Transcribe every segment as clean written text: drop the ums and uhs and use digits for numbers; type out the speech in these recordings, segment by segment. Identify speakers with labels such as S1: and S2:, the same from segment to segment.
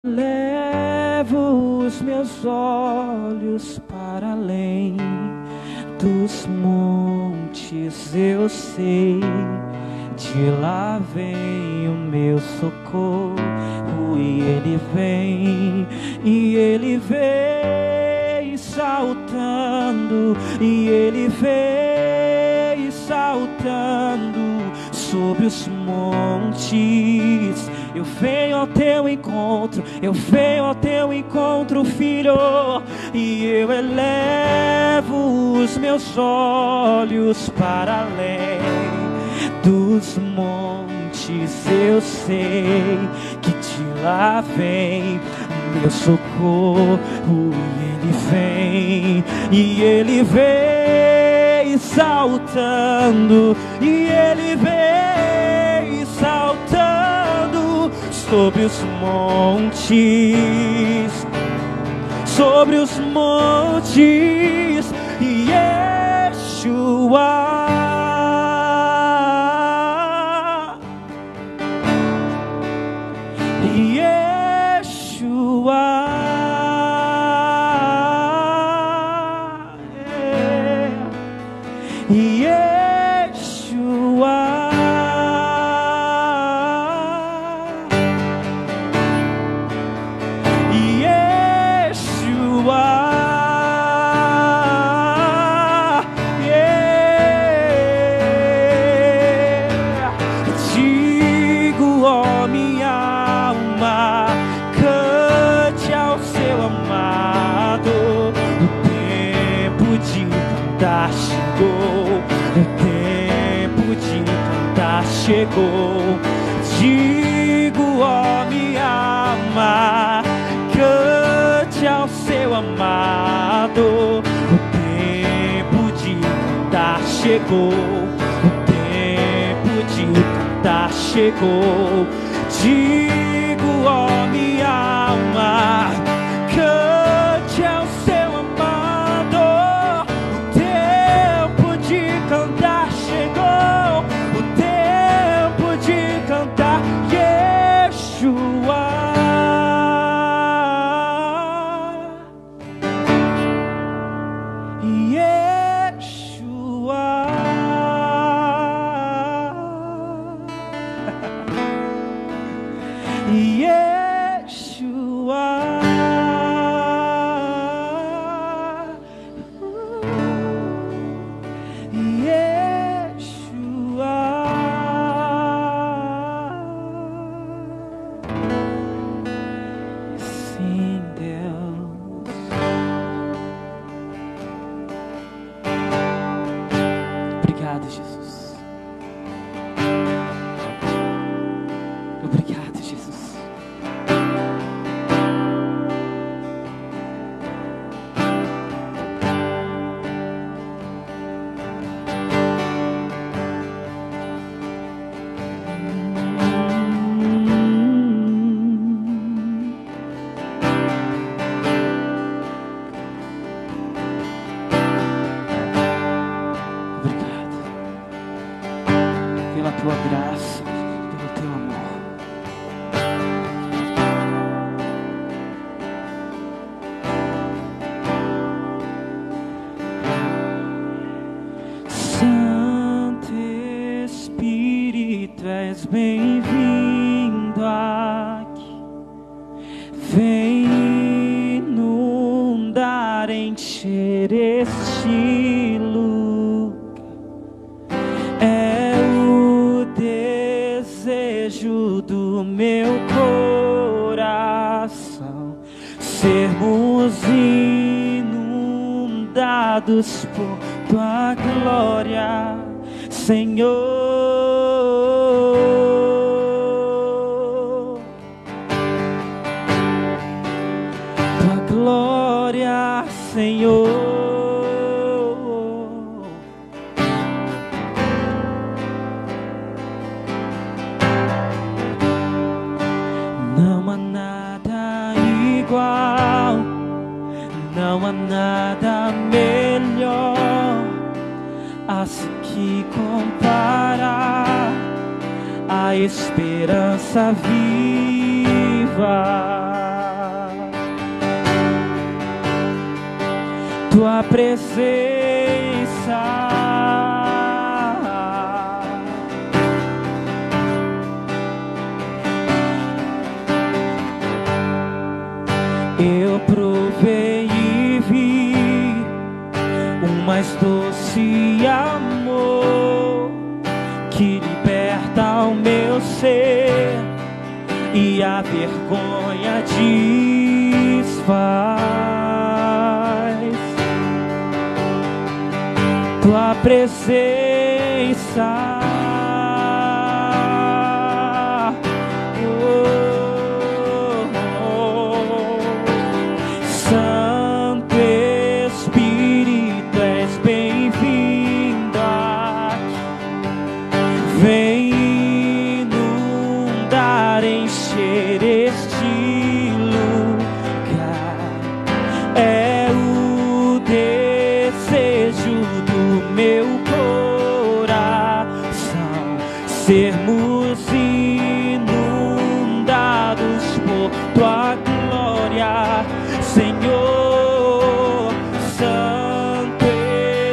S1: Levo os meus olhos para além dos montes, eu sei, de lá vem o meu socorro, e ele vem saltando, e ele vem saltando sobre os montes. Eu venho ao teu encontro, filho, e eu elevo os meus olhos para além dos montes. Eu sei que de lá vem meu socorro, e ele vem saltando, e ele vem saltando sobre os montes, Yeshua. Chegou, digo, ó minha alma, cante ao seu amado. O tempo de cantar chegou, o tempo de cantar chegou. Digo, ó minha alma, cante ao seu amado. O tempo de cantar chegou, o tempo de cantar Yeshua. Yeshua. Sim, Deus. Obrigado, Jesus. Obrigado, Jesus. Pela tua graça, pelo teu amor. Santo Espírito, és bem-vindo aqui. Vem inundar, encher este lugar. É o desejo do meu coração sermos inundados por tua glória, Senhor. Tua glória, Senhor. Não há nada igual, não há nada melhor a se que comparar a esperança viva. tua presença. Eu provei e vi um mais doce amor que liberta o meu ser e a vergonha desfaz. Tua presença, Santo Espírito, és bem-vindo aqui. Vem inundar, encher este lugar. É o desejo do meu coração sermos inundados por tua glória, Senhor. Santo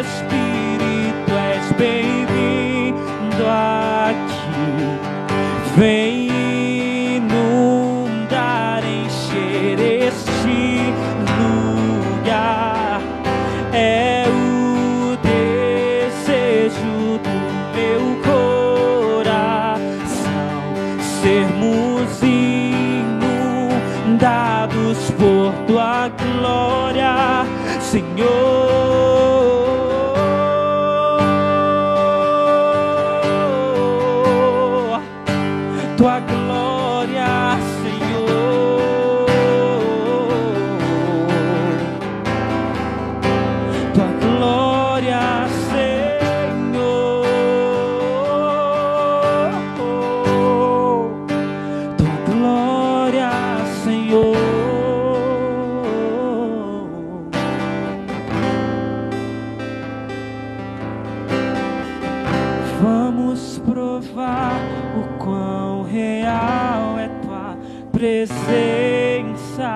S1: Espírito, és bem-vindo aqui. Vem inundar, encher este lugar. É o desejo do meu coração sermos inundados por tua glória, Senhor. Tua glória, Senhor. Tua glória, Senhor. Tua glória, Senhor. Vamos provar o quão real é tua presença.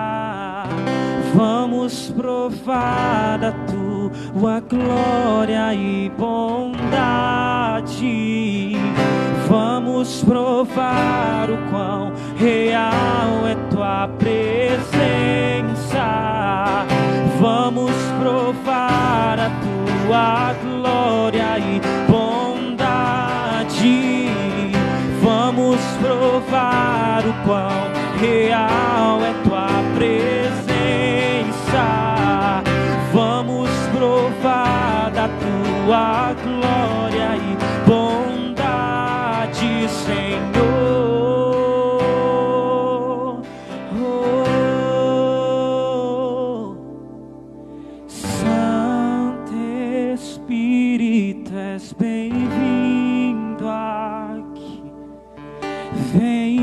S1: Vamos provar da tua glória e bondade. Vamos provar o quão real é tua presença. Vamos provar a tua glória e bondade. Vamos provar o quão real é tua presença. Vamos provar da tua glória e bondade, Senhor. Oh, Santo Espírito, és bem-vindo aqui. Vem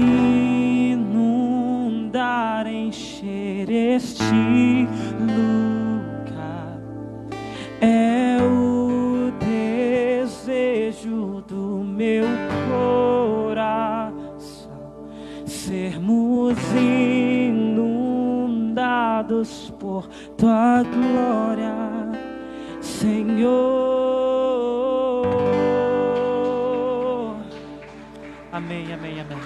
S1: inundar, encher este lugar. É o desejo do meu coração sermos inundados por tua glória, Senhor. Amém, amém, amém.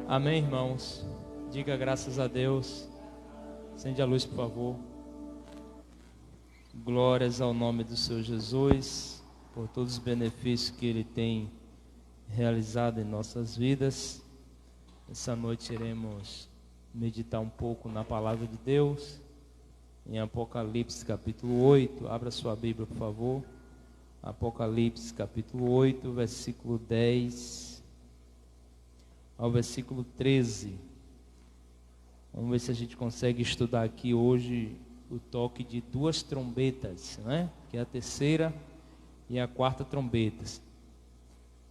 S2: Amém, irmãos. Diga graças a Deus. Acende a luz, por favor. Glórias ao nome do Senhor Jesus, por todos os benefícios que Ele tem realizado em nossas vidas. Essa noite iremos meditar um pouco na palavra de Deus, em Apocalipse capítulo 8. Abra sua Bíblia, por favor. Apocalipse capítulo 8, versículo 10 ao versículo 13. Vamos ver se a gente consegue estudar aqui hoje o toque de duas trombetas, né? Que é a terceira e a quarta trombetas.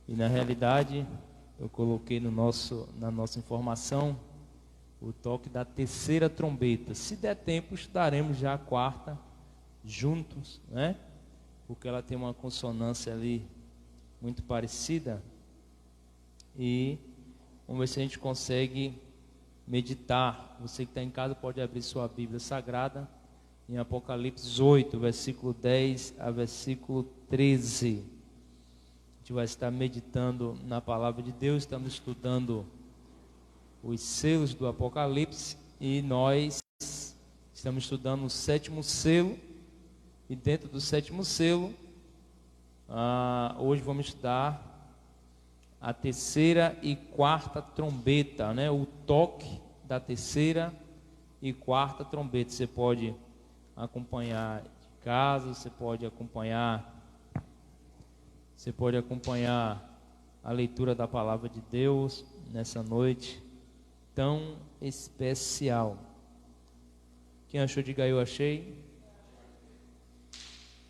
S2: E na realidade, eu coloquei na nossa informação o toque da terceira trombeta. Se der tempo, estudaremos já a quarta juntos, né? Porque ela tem uma consonância ali muito parecida. E vamos ver se a gente consegue meditar. Você que está em casa pode abrir sua Bíblia Sagrada em Apocalipse 8, versículo 10 a versículo 13. A gente vai estar meditando na palavra de Deus. Estamos estudando os selos do Apocalipse e nós estamos estudando o sétimo selo. E dentro do sétimo selo, hoje vamos estudar a terceira e quarta trombeta, né? O toque da terceira e quarta trombeta. Você pode acompanhar de casa, você pode acompanhar a leitura da palavra de Deus nessa noite tão especial. Quem achou, diga eu achei.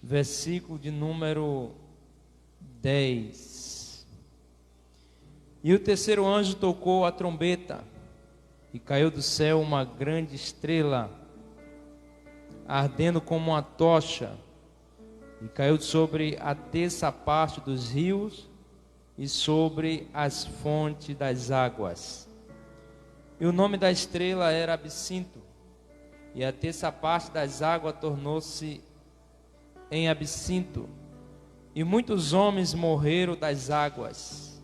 S2: Versículo de número 10. E o terceiro anjo tocou a trombeta, e caiu do céu uma grande estrela, ardendo como uma tocha, e caiu sobre a terça parte dos rios e sobre as fontes das águas. E o nome da estrela era Absinto, e a terça parte das águas tornou-se em absinto, e muitos homens morreram das águas,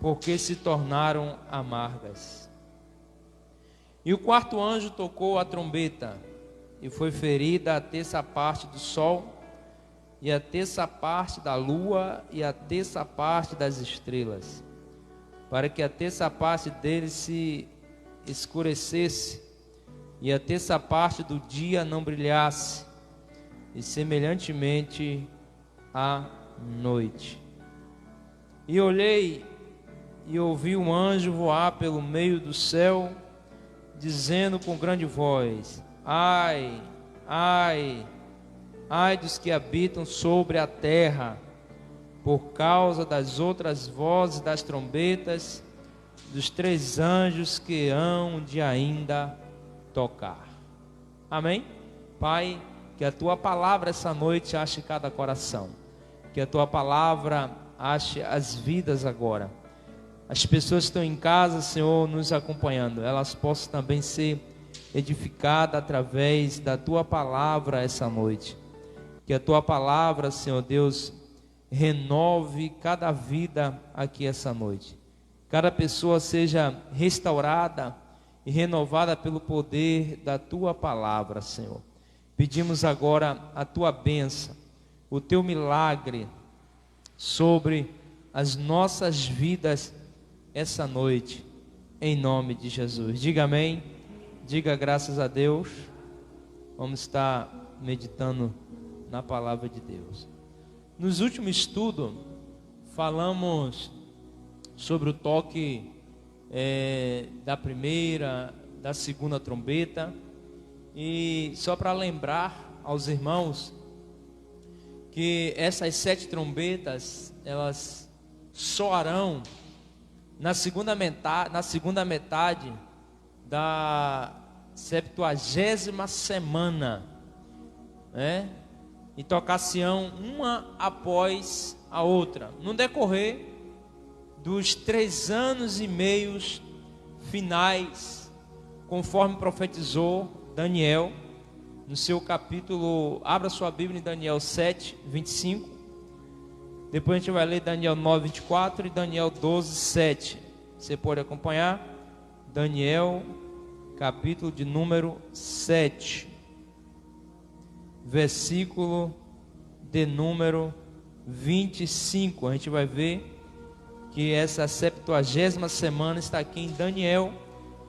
S2: porque se tornaram amargas. E o quarto anjo tocou a trombeta, e foi ferida a terça parte do sol, e a terça parte da lua, e a terça parte das estrelas, para que a terça parte deles se escurecesse, e a terça parte do dia não brilhasse, e semelhantemente à noite. E olhei e ouvi um anjo voar pelo meio do céu, dizendo com grande voz: ai, ai, ai dos que habitam sobre a terra, por causa das outras vozes das trombetas dos três anjos que hão de ainda tocar. Amém? Pai, que a tua palavra essa noite ache cada coração, que a tua palavra ache as vidas agora. As pessoas que estão em casa, Senhor, nos acompanhando, elas possam também ser edificadas através da tua palavra essa noite. Que a tua palavra, Senhor Deus, renove cada vida aqui essa noite. Cada pessoa seja restaurada e renovada pelo poder da tua palavra, Senhor. Pedimos agora a tua bênção, o teu milagre sobre as nossas vidas essa noite, em nome de Jesus. Diga amém, diga graças a Deus. Vamos estar meditando na palavra de Deus. Nos últimos estudos, falamos sobre o toque da primeira, da segunda trombeta. E só para lembrar aos irmãos que essas 7 trombetas, elas soarão na segunda metade da 70ª semana, né? E tocar-se-ão uma após a outra, no decorrer dos 3 anos e meios finais, conforme profetizou Daniel, no seu capítulo, abra sua Bíblia em Daniel 7, 25. Depois a gente vai ler Daniel 9, 24 e Daniel 12, 7. Você pode acompanhar Daniel, capítulo de número 7, versículo de número 25. A gente vai ver que essa 70ª semana está aqui em Daniel,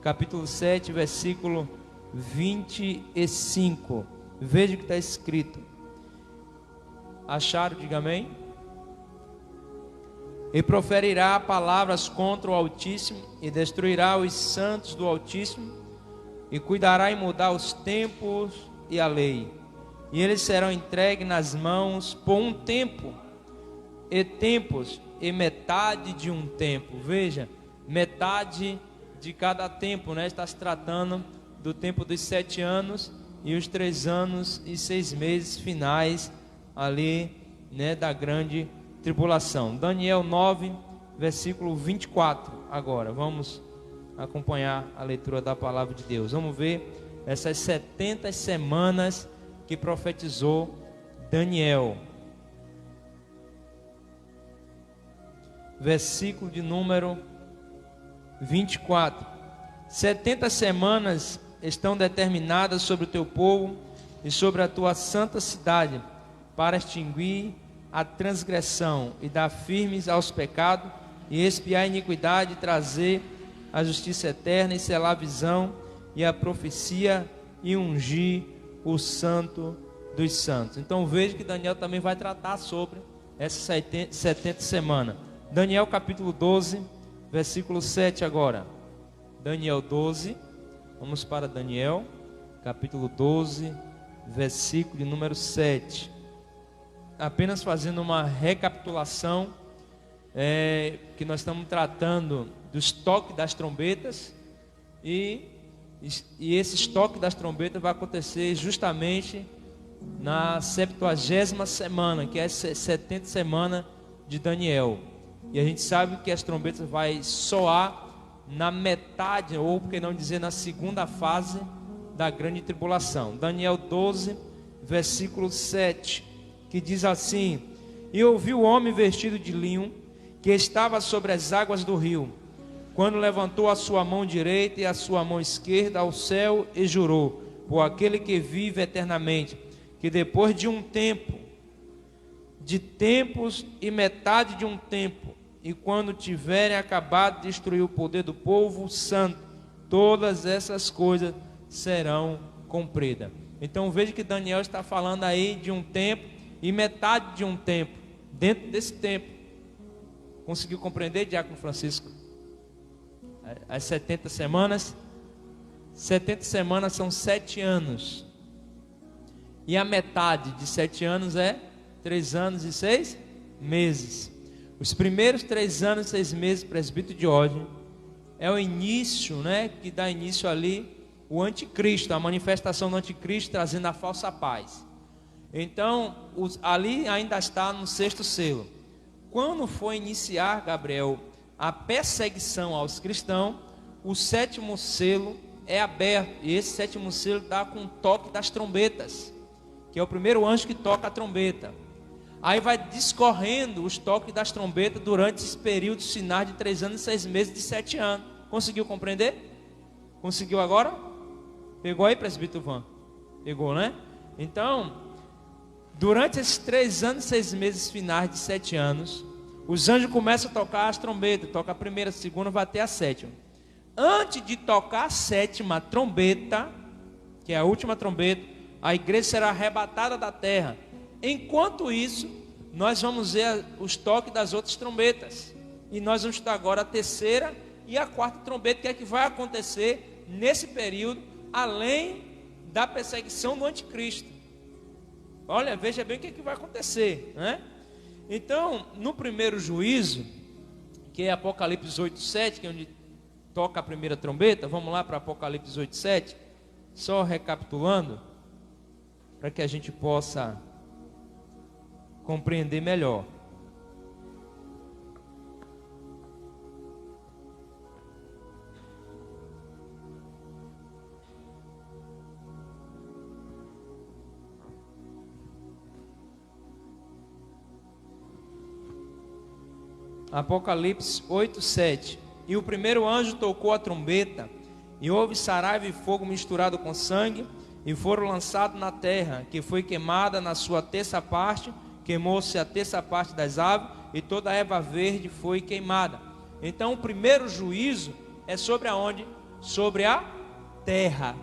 S2: capítulo 7, versículo 25. Veja o que está escrito. Acharam? Diga amém. E proferirá palavras contra o Altíssimo, e destruirá os santos do Altíssimo, e cuidará em mudar os tempos e a lei. E eles serão entregues nas mãos por um tempo, e tempos, e metade de um tempo. Veja, metade de cada tempo, né? Está se tratando do tempo dos 7 anos e os 3 anos e 6 meses finais ali, né, da grande tribulação. Daniel 9, versículo 24. Agora, vamos acompanhar a leitura da palavra de Deus. Vamos ver essas 70 semanas que profetizou Daniel. Versículo de número 24. 70 semanas estão determinadas sobre o teu povo e sobre a tua santa cidade, para extinguir a transgressão e dar firmes aos pecados, e expiar a iniquidade, e trazer a justiça eterna, e selar a visão e a profecia, e ungir o santo dos santos. Então veja que Daniel também vai tratar sobre essas 70 semanas. Daniel capítulo 12, versículo 7 agora. Daniel 12, vamos para Daniel capítulo 12, versículo de número 7. Apenas fazendo uma recapitulação, que nós estamos tratando dos toques das trombetas, e esse toque das trombetas vai acontecer justamente na 70ª semana, que é a 70 semana de Daniel. E a gente sabe que as trombetas vai soar na metade, ou por que não dizer na segunda fase da grande tribulação. Daniel 12, versículo 7, que diz assim: E ouvi o homem vestido de linho, que estava sobre as águas do rio, quando levantou a sua mão direita e a sua mão esquerda ao céu, e jurou por aquele que vive eternamente, que depois de um tempo, de tempos e metade de um tempo, e quando tiverem acabado de destruir o poder do povo santo, todas essas coisas serão cumpridas. Então veja que Daniel está falando aí de um tempo e metade de um tempo. Dentro desse tempo, conseguiu compreender, Diácono Francisco? As 70 semanas? 70 semanas são 7 anos. E a metade de 7 anos é 3 anos e 6 meses. Os primeiros 3 anos e 6 meses, presbítero Diógenes, é o início, né, que dá início ali o anticristo, a manifestação do anticristo trazendo a falsa paz. Então, ali ainda está no 6º selo. Quando for iniciar, Gabriel, a perseguição aos cristãos, o 7º selo é aberto, e esse 7º selo dá com o toque das trombetas, que é o primeiro anjo que toca a trombeta. Aí vai discorrendo os toques das trombetas durante esse período sinais de 3 anos e 6 meses de 7 anos. Conseguiu compreender? Conseguiu agora? Pegou aí, presbítero Van? Pegou, né? Então, durante esses 3 anos e 6 meses finais de 7 anos, os anjos começam a tocar as trombetas. Toca a primeira, a segunda, vai até a 7ª. Antes de tocar a 7ª trombeta, que é a última trombeta, a igreja será arrebatada da terra. Enquanto isso, nós vamos ver os toques das outras trombetas. E nós vamos estudar agora a 3ª e a 4ª trombeta, que é que vai acontecer nesse período, além da perseguição do anticristo. Olha, veja bem o que é que vai acontecer, né? Então, no primeiro juízo, que é Apocalipse 8:7, que é onde toca a primeira trombeta, vamos lá para Apocalipse 8:7, só recapitulando, para que a gente possa compreender melhor. Apocalipse 8:7. E o primeiro anjo tocou a trombeta, e houve saraiva e fogo misturado com sangue, e foram lançados na terra, que foi queimada na sua terça parte, queimou-se a terça parte das aves, e toda a erva verde foi queimada. Então o primeiro juízo é sobre aonde? Sobre a terra.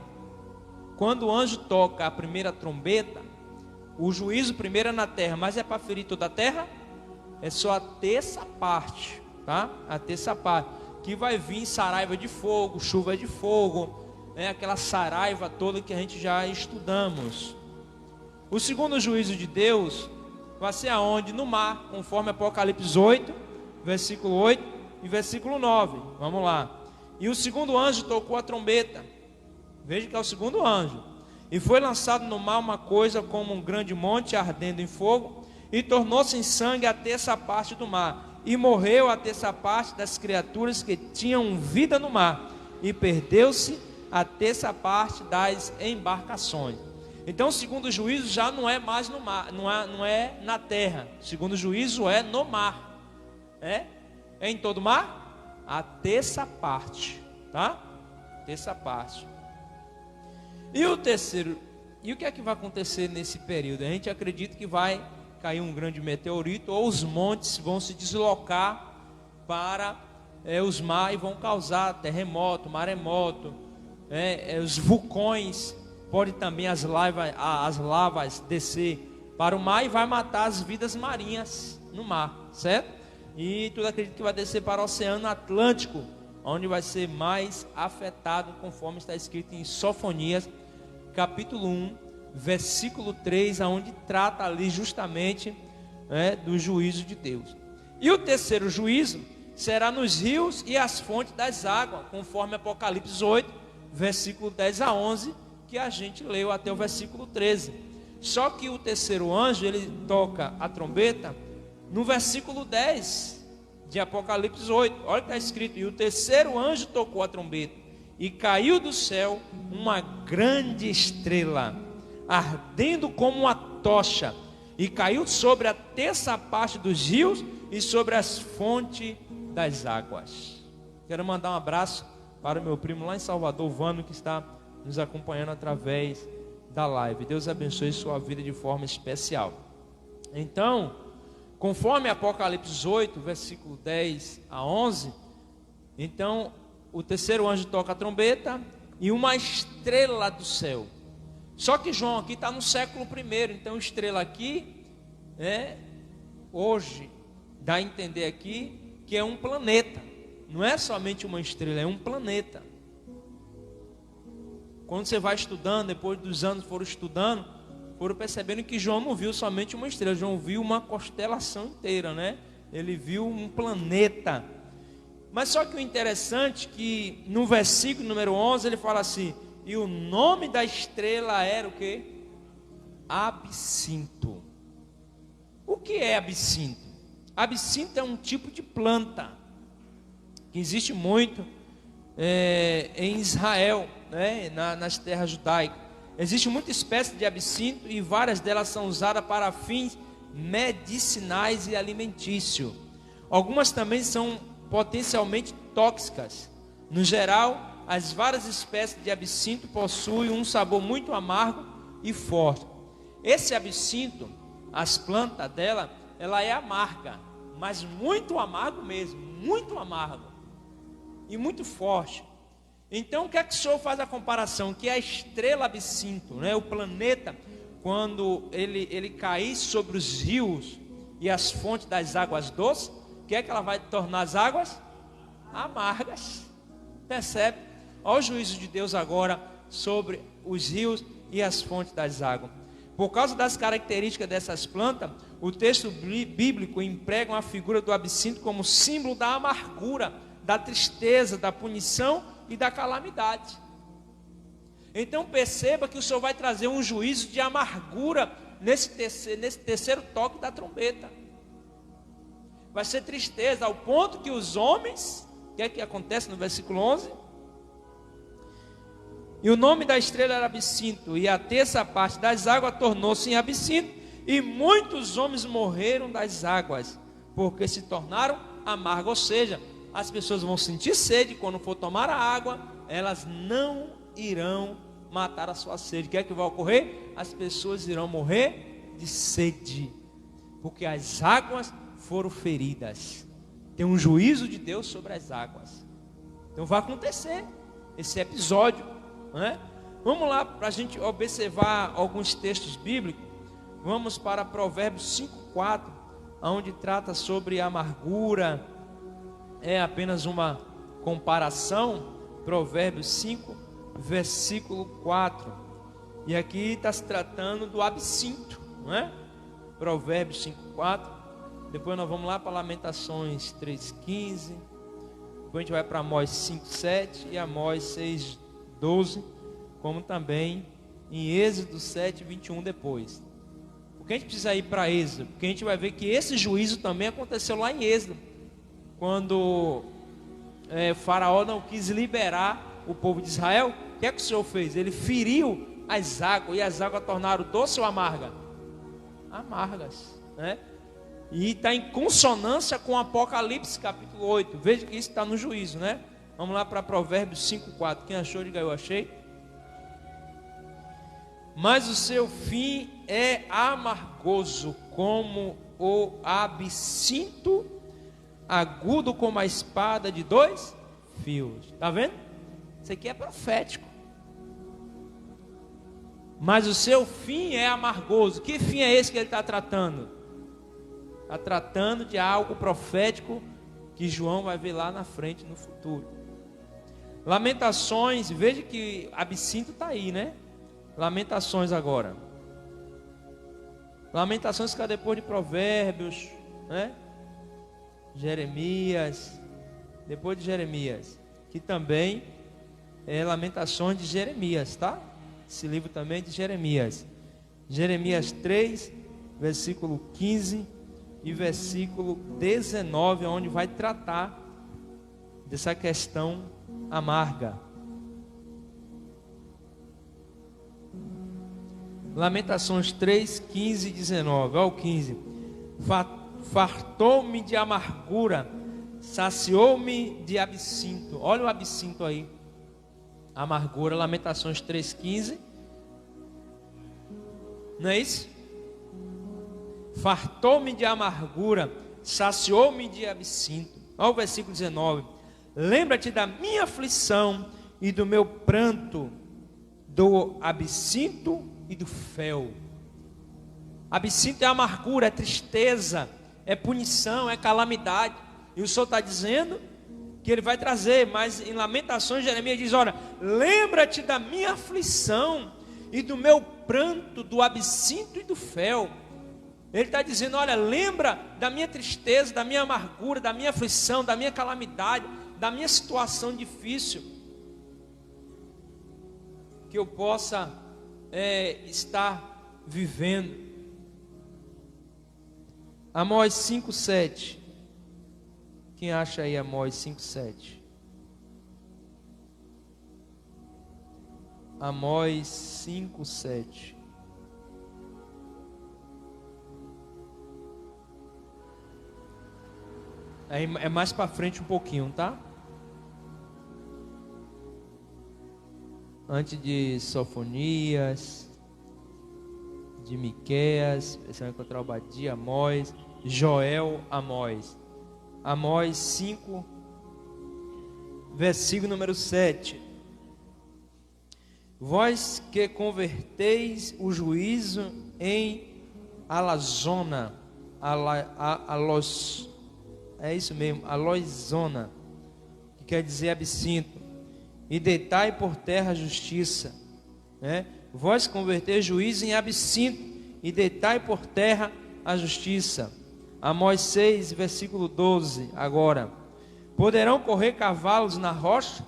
S2: Quando o anjo toca a primeira trombeta, o juízo primeiro é na terra, mas é para ferir toda a terra? É só a terça parte, tá? A terça parte, que vai vir saraiva de fogo, chuva de fogo, né? Aquela saraiva toda que a gente já estudamos. O segundo juízo de Deus vai ser aonde? No mar, conforme Apocalipse 8, versículo 8 e versículo 9. Vamos lá. E o segundo anjo tocou a trombeta. Veja que é o segundo anjo. E foi lançado no mar uma coisa como um grande monte ardendo em fogo, e tornou-se em sangue a terça parte do mar. E morreu a terça parte das criaturas que tinham vida no mar. E perdeu-se a terça parte das embarcações. Então, o segundo juízo já não é mais no mar, não é na terra. O segundo juízo é no mar. É em todo o mar? A terça parte, tá? Terça parte. E o terceiro, e o que é que vai acontecer nesse período? A gente acredita que vai cair um grande meteorito, ou os montes vão se deslocar para os mares e vão causar terremoto, maremoto, os vulcões, pode também as lavas descer para o mar e vai matar as vidas marinhas no mar, certo? E tudo acredita que vai descer para o Oceano Atlântico, onde vai ser mais afetado, conforme está escrito em Sofonias, capítulo 1, versículo 3, onde trata ali justamente do juízo de Deus. E o terceiro juízo será nos rios e as fontes das águas, conforme Apocalipse 8, versículo 10 a 11, que a gente leu até o versículo 13. Só que o terceiro anjo, ele toca a trombeta no versículo 10 de Apocalipse 8. Olha o que está escrito: e o terceiro anjo tocou a trombeta, e caiu do céu uma grande estrela, ardendo como uma tocha, e caiu sobre a terça parte dos rios e sobre as fontes das águas. Quero mandar um abraço para o meu primo lá em Salvador, Vano, que está nos acompanhando através da live. Deus abençoe sua vida de forma especial. Então, conforme Apocalipse 8, versículo 10 a 11, então o terceiro anjo toca a trombeta e uma estrela do céu. Só que João aqui está no século I, então estrela aqui, hoje, dá a entender aqui que é um planeta. Não é somente uma estrela, é um planeta. Quando você vai estudando, depois dos anos foram estudando, foram percebendo que João não viu somente uma estrela, João viu uma constelação inteira, né? Ele viu um planeta. Mas só que o interessante é que no versículo número 11 ele fala assim: e o nome da estrela era o quê? Absinto. O que é absinto? Absinto é um tipo de planta que existe muito em Israel, né? Nas terras judaicas. Existe muita espécie de absinto e várias delas são usadas para fins medicinais e alimentícios. Algumas também são potencialmente tóxicas. No geral, as várias espécies de absinto possuem um sabor muito amargo e forte. Esse absinto, as plantas dela, ela é amarga, mas muito amargo mesmo, muito amargo e muito forte. Então, o que é que o senhor faz a comparação? Que a estrela absinto, né, o planeta, quando ele cair sobre os rios e as fontes das águas doces, o que é que ela vai tornar as águas? Amargas. Percebe? Olha o juízo de Deus agora sobre os rios e as fontes das águas. Por causa das características dessas plantas, o texto bíblico emprega a figura do absinto como símbolo da amargura, da tristeza, da punição e da calamidade. Então perceba que o Senhor vai trazer um juízo de amargura nesse terceiro toque da trombeta. Vai ser tristeza ao ponto que os homens, o que é que acontece no versículo 11? E o nome da estrela era absinto, e a terça parte das águas tornou-se em absinto, e muitos homens morreram das águas, porque se tornaram amargas. Ou seja, as pessoas vão sentir sede, quando for tomar a água, elas não irão matar a sua sede. O que é que vai ocorrer? As pessoas irão morrer de sede, porque as águas foram feridas. Tem um juízo de Deus sobre as águas. Então vai acontecer esse episódio, né? Vamos lá para a gente observar alguns textos bíblicos. Vamos para Provérbios 5:4, onde trata sobre a amargura. É apenas uma comparação. Provérbios 5, versículo 4. E aqui está se tratando do absinto, não é? Provérbios 5:4. Depois nós vamos lá para Lamentações 3:15, Depois a gente vai para Amós 5:7 e Amós 6:12, como também em Êxodo 7:21 depois. Por que a gente precisa ir para Êxodo? Porque a gente vai ver que esse juízo também aconteceu lá em Êxodo, quando Faraó não quis liberar o povo de Israel. O que é que o Senhor fez? Ele feriu as águas, e as águas tornaram doce ou amarga? Amargas, né? E está em consonância com Apocalipse capítulo 8. Veja que isso está no juízo, né? Vamos lá para Provérbios 5:4. Quem achou, diga eu achei. Mas o seu fim é amargoso como o absinto, agudo como a espada de 2 fios. Está vendo? Isso aqui é profético. Mas o seu fim é amargoso. Que fim é esse que ele está tratando? Está tratando de algo profético que João vai ver lá na frente, no futuro. Lamentações, veja que absinto está aí, né? Lamentações agora. Lamentações fica depois de Provérbios, né? Jeremias, depois de Jeremias, que também é Lamentações de Jeremias, tá? Esse livro também é de Jeremias. Jeremias 3, versículo 15 e versículo 19, onde vai tratar dessa questão amarga. Lamentações 3, 15 e 19. Olha o 15. Fartou-me de amargura, saciou-me de absinto. Olha o absinto aí. Amargura, Lamentações 3, 15. Não é isso? Fartou-me de amargura, saciou-me de absinto. Olha o versículo 19. Lembra-te da minha aflição e do meu pranto, do absinto e do fel. Absinto é amargura, é tristeza, é punição, é calamidade. E o Senhor está dizendo que Ele vai trazer. Mas em Lamentações, Jeremias diz: olha, lembra-te da minha aflição e do meu pranto, do absinto e do fel. Ele está dizendo: olha, lembra da minha tristeza, da minha amargura, da minha aflição, da minha calamidade, da minha situação difícil, que eu possa estar vivendo. Amós 5:7. Quem acha aí Amós 5:7? Amós 5:7. É mais para frente um pouquinho, tá? Antes de Sofonias, de Miqueias, você vai encontrar Obadia, Amós, Joel, Amós. Amós 5, versículo número 7. Vós que converteis o juízo em alazona, é isso mesmo, aloizona, que quer dizer absinto, e deitai por terra a justiça, né? Vós converteis juízo em absinto, e deitai por terra a justiça. Amós 6, versículo 12, agora. Poderão correr cavalos na rocha?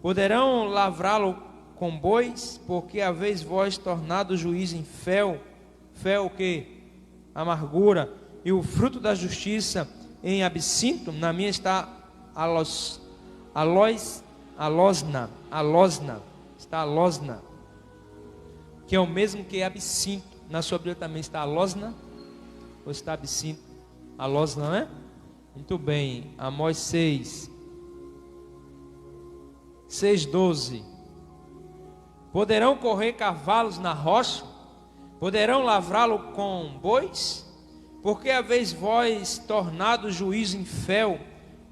S2: Poderão lavrá-lo com bois? Porque haveis vós tornado o juízo em fel. Fel o quê? Amargura. E o fruto da justiça em absinto. Na minha está alosna. Está alosna, que é o mesmo que absinto. Na sua Bíblia também está alosna, ou está absinto? Alosna, né? Muito bem. Amós 6:12. Poderão correr cavalos na rocha? Poderão lavrá-lo com bois? Porque haveis vós tornado o juízo em fel,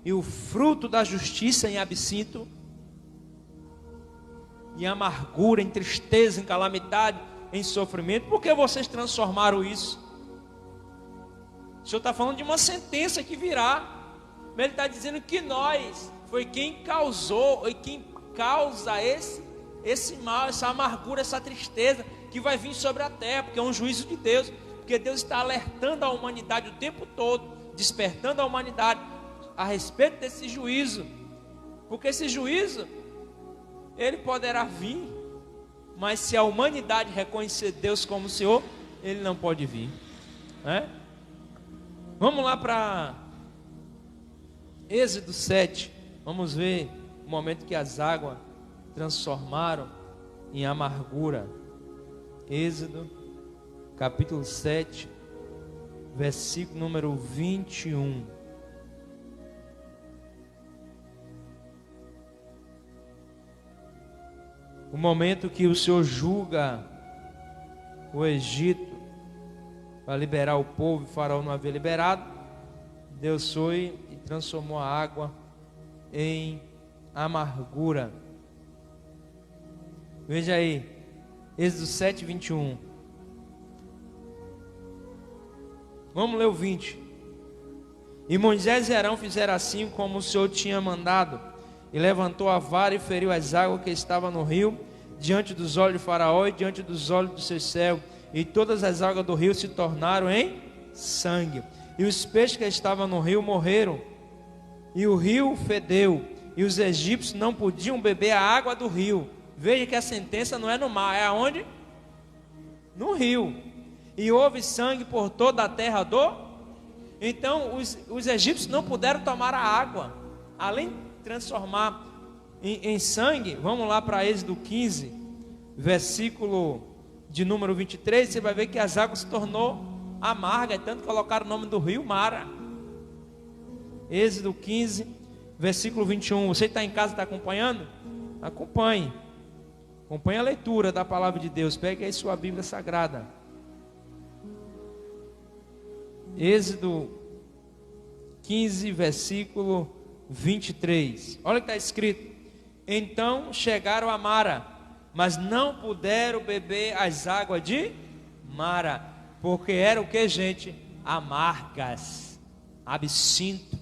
S2: e o fruto da justiça em absinto, em amargura, em tristeza, em calamidade, em sofrimento. Por que vocês transformaram isso? O Senhor está falando de uma sentença que virá, mas Ele está dizendo que nós foi quem causou e quem causa esse mal, essa amargura, essa tristeza que vai vir sobre a terra, porque é um juízo de Deus, porque Deus está alertando a humanidade o tempo todo, despertando a humanidade a respeito desse juízo, Porque esse juízo, ele poderá vir, mas se a humanidade reconhecer Deus como Senhor, ele não pode vir, né? Vamos lá para Êxodo 7. Vamos ver o momento que as águas transformaram em amargura. Êxodo capítulo 7, versículo número 21. O momento que o Senhor julga o Egito para liberar o povo, e Faraó não havia liberado, Deus foi e transformou a água em amargura. Veja aí, Êxodo 7, 21. Vamos ler o 20. E Moisés e Arão fizeram assim como o Senhor tinha mandado, e levantou a vara e feriu as águas que estavam no rio, diante dos olhos de Faraó e diante dos olhos dos seus servos, e todas as águas do rio se tornaram em sangue, e os peixes que estavam no rio morreram, e o rio fedeu, e os egípcios não podiam beber a água do rio. Veja que a sentença não é no mar, é aonde? No rio. E houve sangue por toda a terra do... Então os egípcios não puderam tomar a água, além de transformar em sangue. Vamos lá para Êxodo 15, versículo de número 23, você vai ver que as águas se tornou amarga, tanto colocaram o nome do rio Mara. Êxodo 15, versículo 21. Você está em casa, está acompanhando? Acompanhe a leitura da palavra de Deus. Pegue aí sua Bíblia Sagrada. Êxodo 15, versículo 23. Olha o que está escrito: então chegaram a Mara, mas não puderam beber as águas de Mara, porque era o que, gente? Amargas, absinto.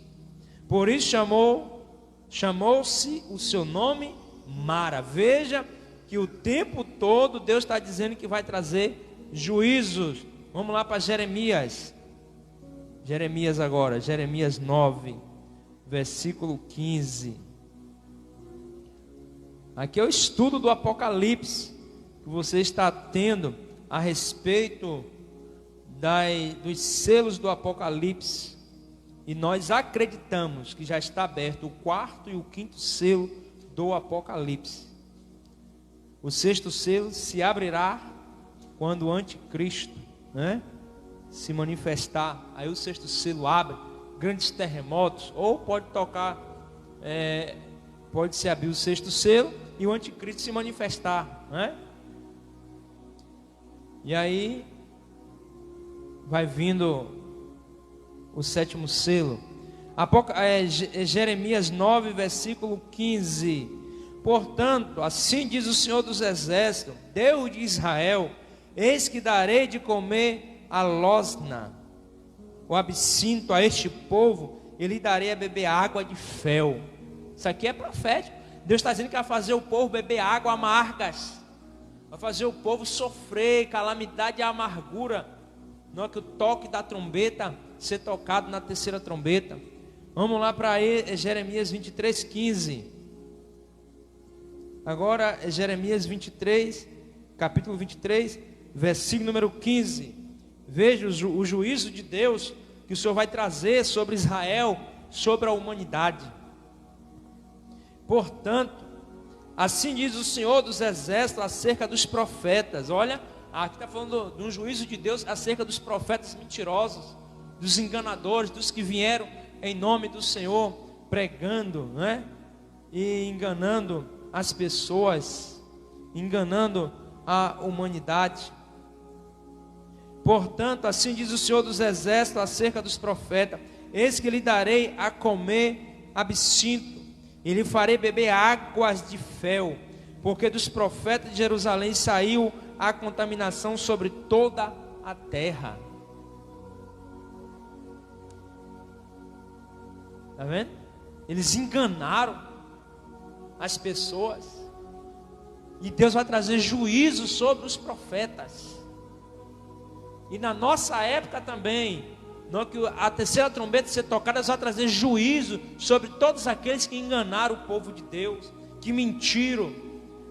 S2: Por isso chamou-se o seu nome Mara. Veja que o tempo todo Deus está dizendo que vai trazer juízos. Vamos lá para Jeremias. Jeremias agora, Jeremias 9, versículo 15. Aqui é o estudo do Apocalipse que você está tendo a respeito dos selos do Apocalipse. E nós acreditamos que já está aberto o 4º e o 5º selo do Apocalipse. O 6º selo se abrirá quando o anticristo, né, se manifestar. Aí o 6º selo abre, grandes terremotos, ou pode tocar, pode se abrir o 6º selo e o anticristo se manifestar, né? E aí vai vindo o 7º selo. Jeremias 9, versículo 15. Portanto, assim diz o Senhor dos Exércitos, Deus de Israel: eis que darei de comer a losna, o absinto a este povo, e lhe darei a beber água de fel. Isso aqui é profético. Deus está dizendo que vai fazer o povo beber água amargas, vai fazer o povo sofrer calamidade e amargura. Não é que o toque da trombeta ser tocado na 3ª trombeta. Vamos lá para Jeremias 23, 15. Agora é Jeremias 23, capítulo 23, versículo número 15. Veja o juízo de Deus que o Senhor vai trazer sobre Israel, sobre a humanidade. Portanto, assim diz o Senhor dos Exércitos acerca dos profetas. Olha, aqui está falando de um juízo de Deus acerca dos profetas mentirosos, dos enganadores, dos que vieram em nome do Senhor pregando, né, e enganando as pessoas, enganando a humanidade. Portanto, assim diz o Senhor dos Exércitos acerca dos profetas: eis que lhe darei a comer absinto, e lhe farei beber águas de fel, porque dos profetas de Jerusalém saiu a contaminação sobre toda a terra. Está vendo? Eles enganaram as pessoas, e Deus vai trazer juízo sobre os profetas. E na nossa época também, Na hora que a terceira trombeta ser tocada, Deus vai trazer juízo sobre todos aqueles que enganaram o povo de Deus, que mentiram,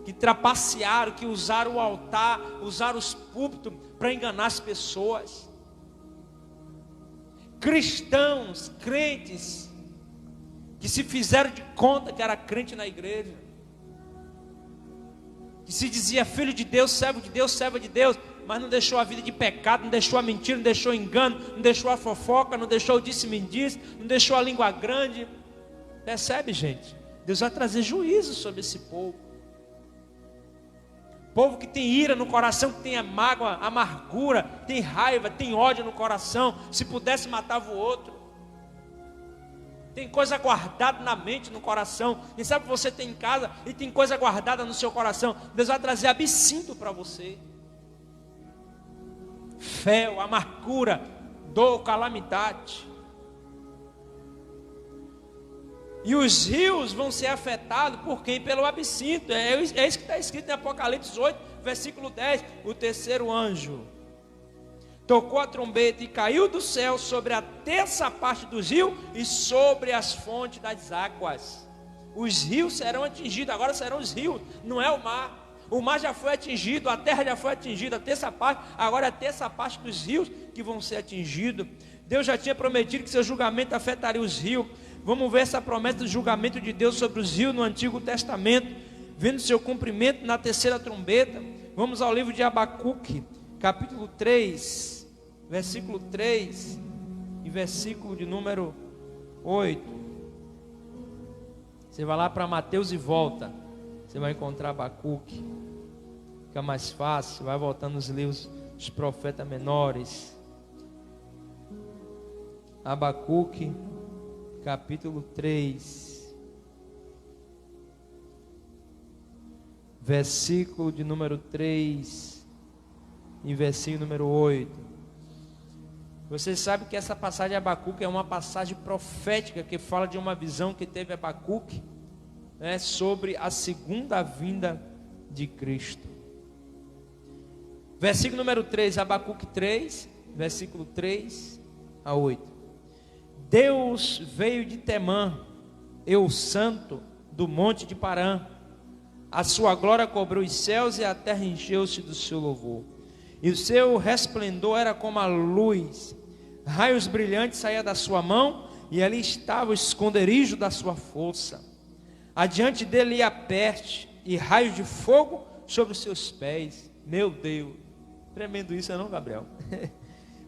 S2: que trapacearam, que usaram o altar, usaram os púlpitos para enganar as pessoas. Cristãos, crentes, que se fizeram de conta que era crente na igreja, que se dizia filho de Deus, servo de Deus, serva de Deus, mas não deixou a vida de pecado, não deixou a mentira, não deixou o engano, não deixou a fofoca, não deixou o disse-me-disse, não deixou a língua grande. Percebe, gente? Deus vai trazer juízo sobre esse povo. Povo que tem ira no coração, que tem mágoa, amargura, tem raiva, tem ódio no coração. Se pudesse matava o outro. Tem coisa guardada na mente, no coração. Quem sabe que você tem em casa e tem coisa guardada no seu coração. Deus vai trazer absinto para você. Fel, amargura, dor, calamidade. E os rios vão ser afetados por quem? Pelo absinto. É isso que está escrito em Apocalipse 8, versículo 10. O terceiro anjo tocou a trombeta e caiu do céu sobre a terça parte dos rios e sobre as fontes das águas. Os rios serão atingidos, agora serão os rios, não é o mar. O mar já foi atingido, a terra já foi atingida, a terça parte, agora é a terça parte dos rios que vão ser atingidos. Deus já tinha prometido que seu julgamento afetaria os rios. Vamos ver essa promessa do julgamento de Deus sobre os rios no Antigo Testamento, vendo seu cumprimento na terceira trombeta. Vamos ao livro de Abacuque, capítulo 3, versículo 3 e versículo de número 8. Você vai lá para Mateus e volta. Você vai encontrar Abacuque, fica mais fácil. Vai voltando nos livros dos profetas menores. Abacuque, capítulo 3, versículo de número 3 e versículo número 8. Você sabe que essa passagem de Abacuque é uma passagem profética que fala de uma visão que teve Abacuque, sobre a segunda vinda de Cristo. Versículo número 3, Abacuque 3, versículo 3 a 8. Deus veio de Temã, eu santo, do monte de Parã. A sua glória cobriu os céus e a terra encheu-se do seu louvor. E o seu resplendor era como a luz. Raios brilhantes saíam da sua mão e ali estava o esconderijo da sua força. Adiante dele ia peste e raios de fogo sobre os seus pés. Meu Deus, tremendo isso, não, Gabriel?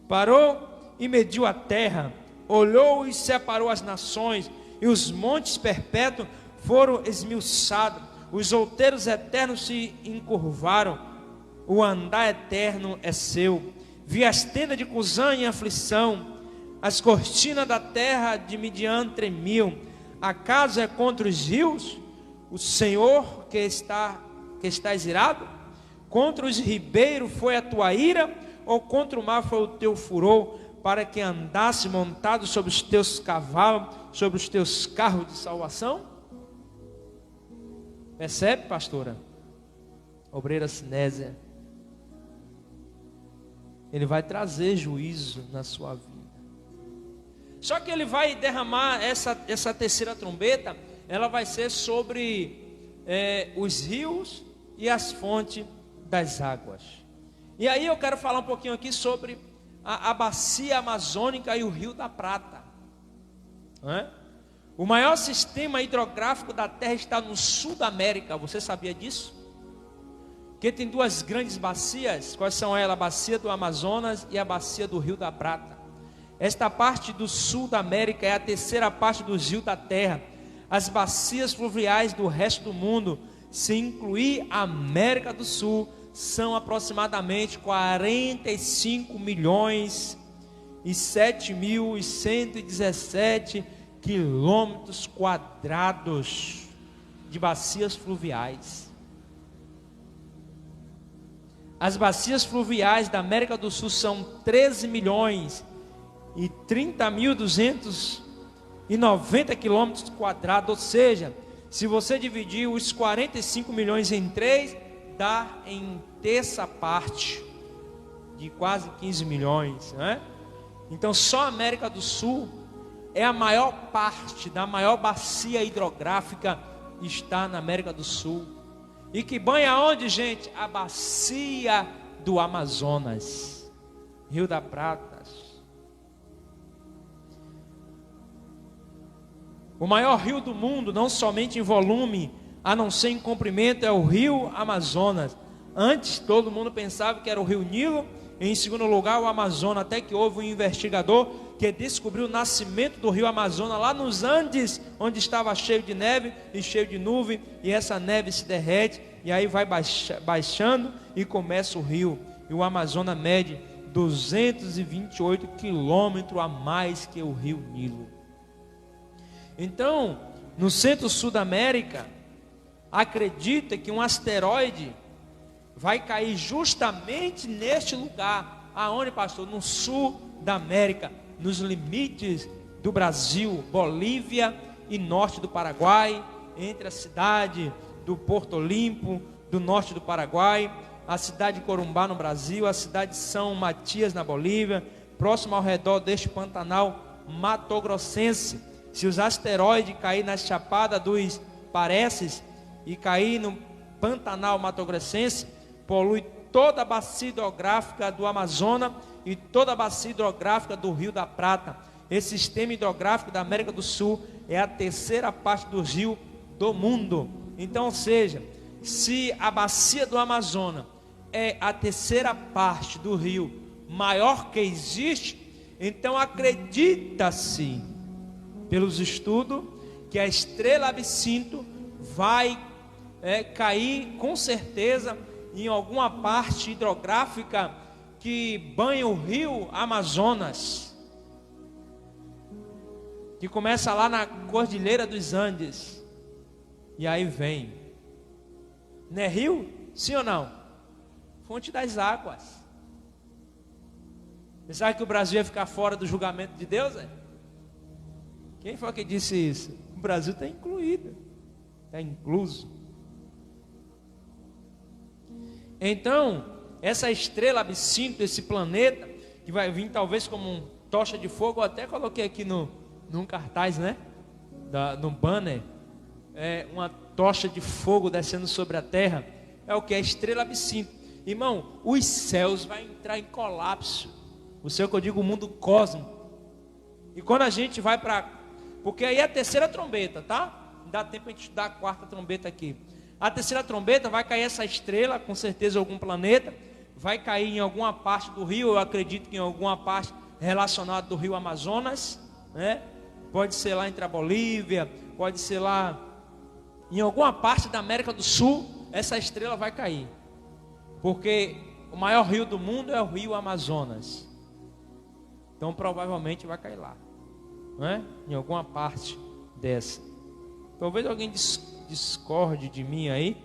S2: Parou e mediu a terra, olhou e separou as nações, e os montes perpétuos foram esmiuçados, os outeiros eternos se encurvaram, o andar eterno é seu. Vi as tendas de Cusã em aflição, as cortinas da terra de Midian tremiam. Acaso é contra os rios o Senhor que está irado? Contra os ribeiros foi a tua ira, ou contra o mar foi o teu furor, para que andasse montado sobre os teus cavalos, sobre os teus carros de salvação? Percebe, pastora? Obreira Sinésia. Ele vai trazer juízo na sua vida. Só que ele vai derramar essa terceira trombeta, ela vai ser sobre os rios e as fontes das águas. E aí eu quero falar um pouquinho aqui sobre a bacia amazônica e o Rio da Prata. O maior sistema hidrográfico da Terra está no sul da América. Você sabia disso? Que tem duas grandes bacias. Quais são elas? A bacia do Amazonas e a bacia do Rio da Prata. Esta parte do sul da América é a terceira parte dos rios da terra. As bacias fluviais do resto do mundo, se incluir a América do Sul, são aproximadamente 45 milhões e 7.117 quilômetros quadrados de bacias fluviais. As bacias fluviais da América do Sul são 13 milhões e 30.290 quilômetros quadrados, ou seja, se você dividir os 45 milhões em 3, dá em terça parte de quase 15 milhões,
S3: Então só a América do Sul é a maior parte da maior bacia hidrográfica, está na América do Sul. E que banha onde, gente? A bacia do Amazonas, Rio da Prata. O maior rio do mundo, não somente em volume, a não ser em comprimento, é o rio Amazonas. Antes todo mundo pensava que era o rio Nilo, em segundo lugar o Amazonas, até que houve um investigador que descobriu o nascimento do rio Amazonas lá nos Andes, onde estava cheio de neve e cheio de nuvem, e essa neve se derrete, e aí vai baixando e começa o rio. E o Amazonas mede 228 quilômetros a mais que o rio Nilo. Então, no centro-sul da América, acredita que um asteroide vai cair justamente neste lugar. Aonde, pastor? No sul da América, nos limites do Brasil, Bolívia e norte do Paraguai, entre a cidade do Porto Olimpo, do norte do Paraguai, a cidade de Corumbá no Brasil, a cidade de São Matias na Bolívia, próximo ao redor deste Pantanal Mato-Grossense. Se os asteroides caírem na Chapada dos Parecis e cair no Pantanal Mato-Grossense, polui toda a bacia hidrográfica do Amazonas e toda a bacia hidrográfica do Rio da Prata. Esse sistema hidrográfico da América do Sul é a terceira parte do rio do mundo. Então, ou seja, se a bacia do Amazonas é a terceira parte do rio maior que existe, então acredita-se pelos estudos que a estrela Absinto vai cair com certeza em alguma parte hidrográfica que banha o rio Amazonas, que começa lá na Cordilheira dos Andes, e aí vem, não é rio? Sim ou não? Fonte das águas. Você sabe que o Brasil ia ficar fora do julgamento de Deus? Quem foi que disse isso? O Brasil está incluído, está incluso. Então, essa estrela Absinto, esse planeta, que vai vir talvez como uma tocha de fogo, eu até coloquei aqui num cartaz, né? No banner, uma tocha de fogo descendo sobre a terra, é o que? A estrela Absinto. Irmão, os céus vão entrar em colapso, o céu que eu digo, o mundo cósmico. E quando a gente vai para... Porque aí é a terceira trombeta, tá? Não dá tempo a gente estudar a quarta trombeta aqui. A terceira trombeta vai cair essa estrela, com certeza algum planeta, vai cair em alguma parte do rio, eu acredito que em alguma parte relacionada do rio Amazonas, né? Pode ser lá entre a Bolívia, pode ser lá em alguma parte da América do Sul, essa estrela vai cair. Porque o maior rio do mundo é o rio Amazonas. Então provavelmente vai cair lá, né? Em alguma parte dessa. Talvez alguém discorde de mim aí,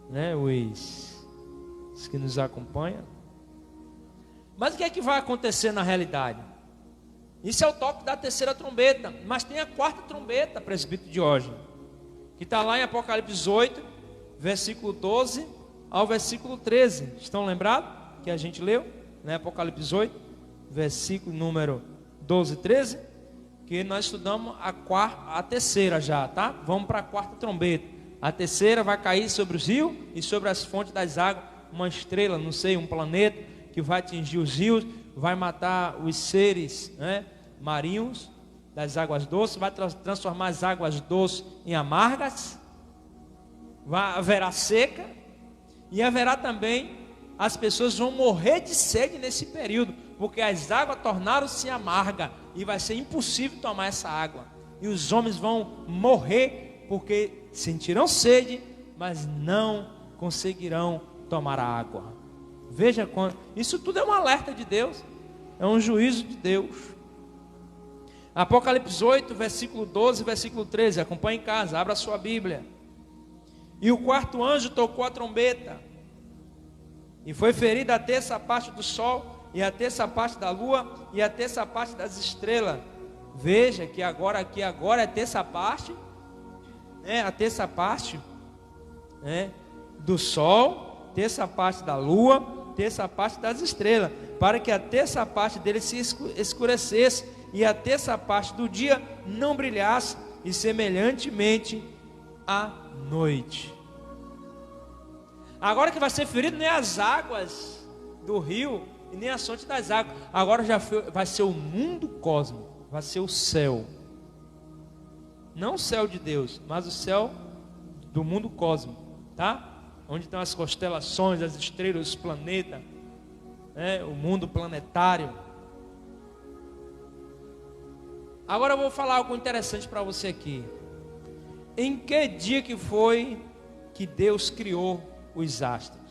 S3: né? Os que nos acompanham. Mas o que é que vai acontecer na realidade? Isso é o toque da terceira trombeta. Mas tem a quarta trombeta, presbítero Diógenes, que está lá em Apocalipse 8, versículo 12 ao versículo 13. Estão lembrados que a gente leu, né? Apocalipse 8, versículo número 12 e 13, que nós estudamos a terceira já, tá? Vamos para a quarta trombeta. A terceira vai cair sobre os rios e sobre as fontes das águas, uma estrela, não sei, um planeta que vai atingir os rios, vai matar os seres, né, marinhos das águas doces, vai transformar as águas doces em amargas, haverá seca, e haverá também, as pessoas vão morrer de sede nesse período, porque as águas tornaram-se amargas, e vai ser impossível tomar essa água, e os homens vão morrer, porque sentirão sede, mas não conseguirão tomar a água. Veja quando, isso tudo é um alerta de Deus, é um juízo de Deus. Apocalipse 8, versículo 12, versículo 13, acompanhe em casa, abra a sua Bíblia. E o quarto anjo tocou a trombeta, e foi ferida a terça parte do sol, e a terça parte da lua, e a terça parte das estrelas. Veja que agora é a terça parte, a terça parte, do sol, terça parte da lua, terça parte das estrelas. para que a terça parte dele se escurecesse, e a terça parte do dia não brilhasse, e semelhantemente à noite. Agora que vai ser ferido nem as águas do rio e nem a fonte das águas. Agora vai ser o mundo cósmico, vai ser o céu. Não o céu de Deus, mas o céu do mundo cósmico, tá? Onde estão as constelações, as estrelas, os planetas, né? O mundo planetário. Agora eu vou falar algo interessante para você aqui. Em que dia que foi que Deus criou os astros?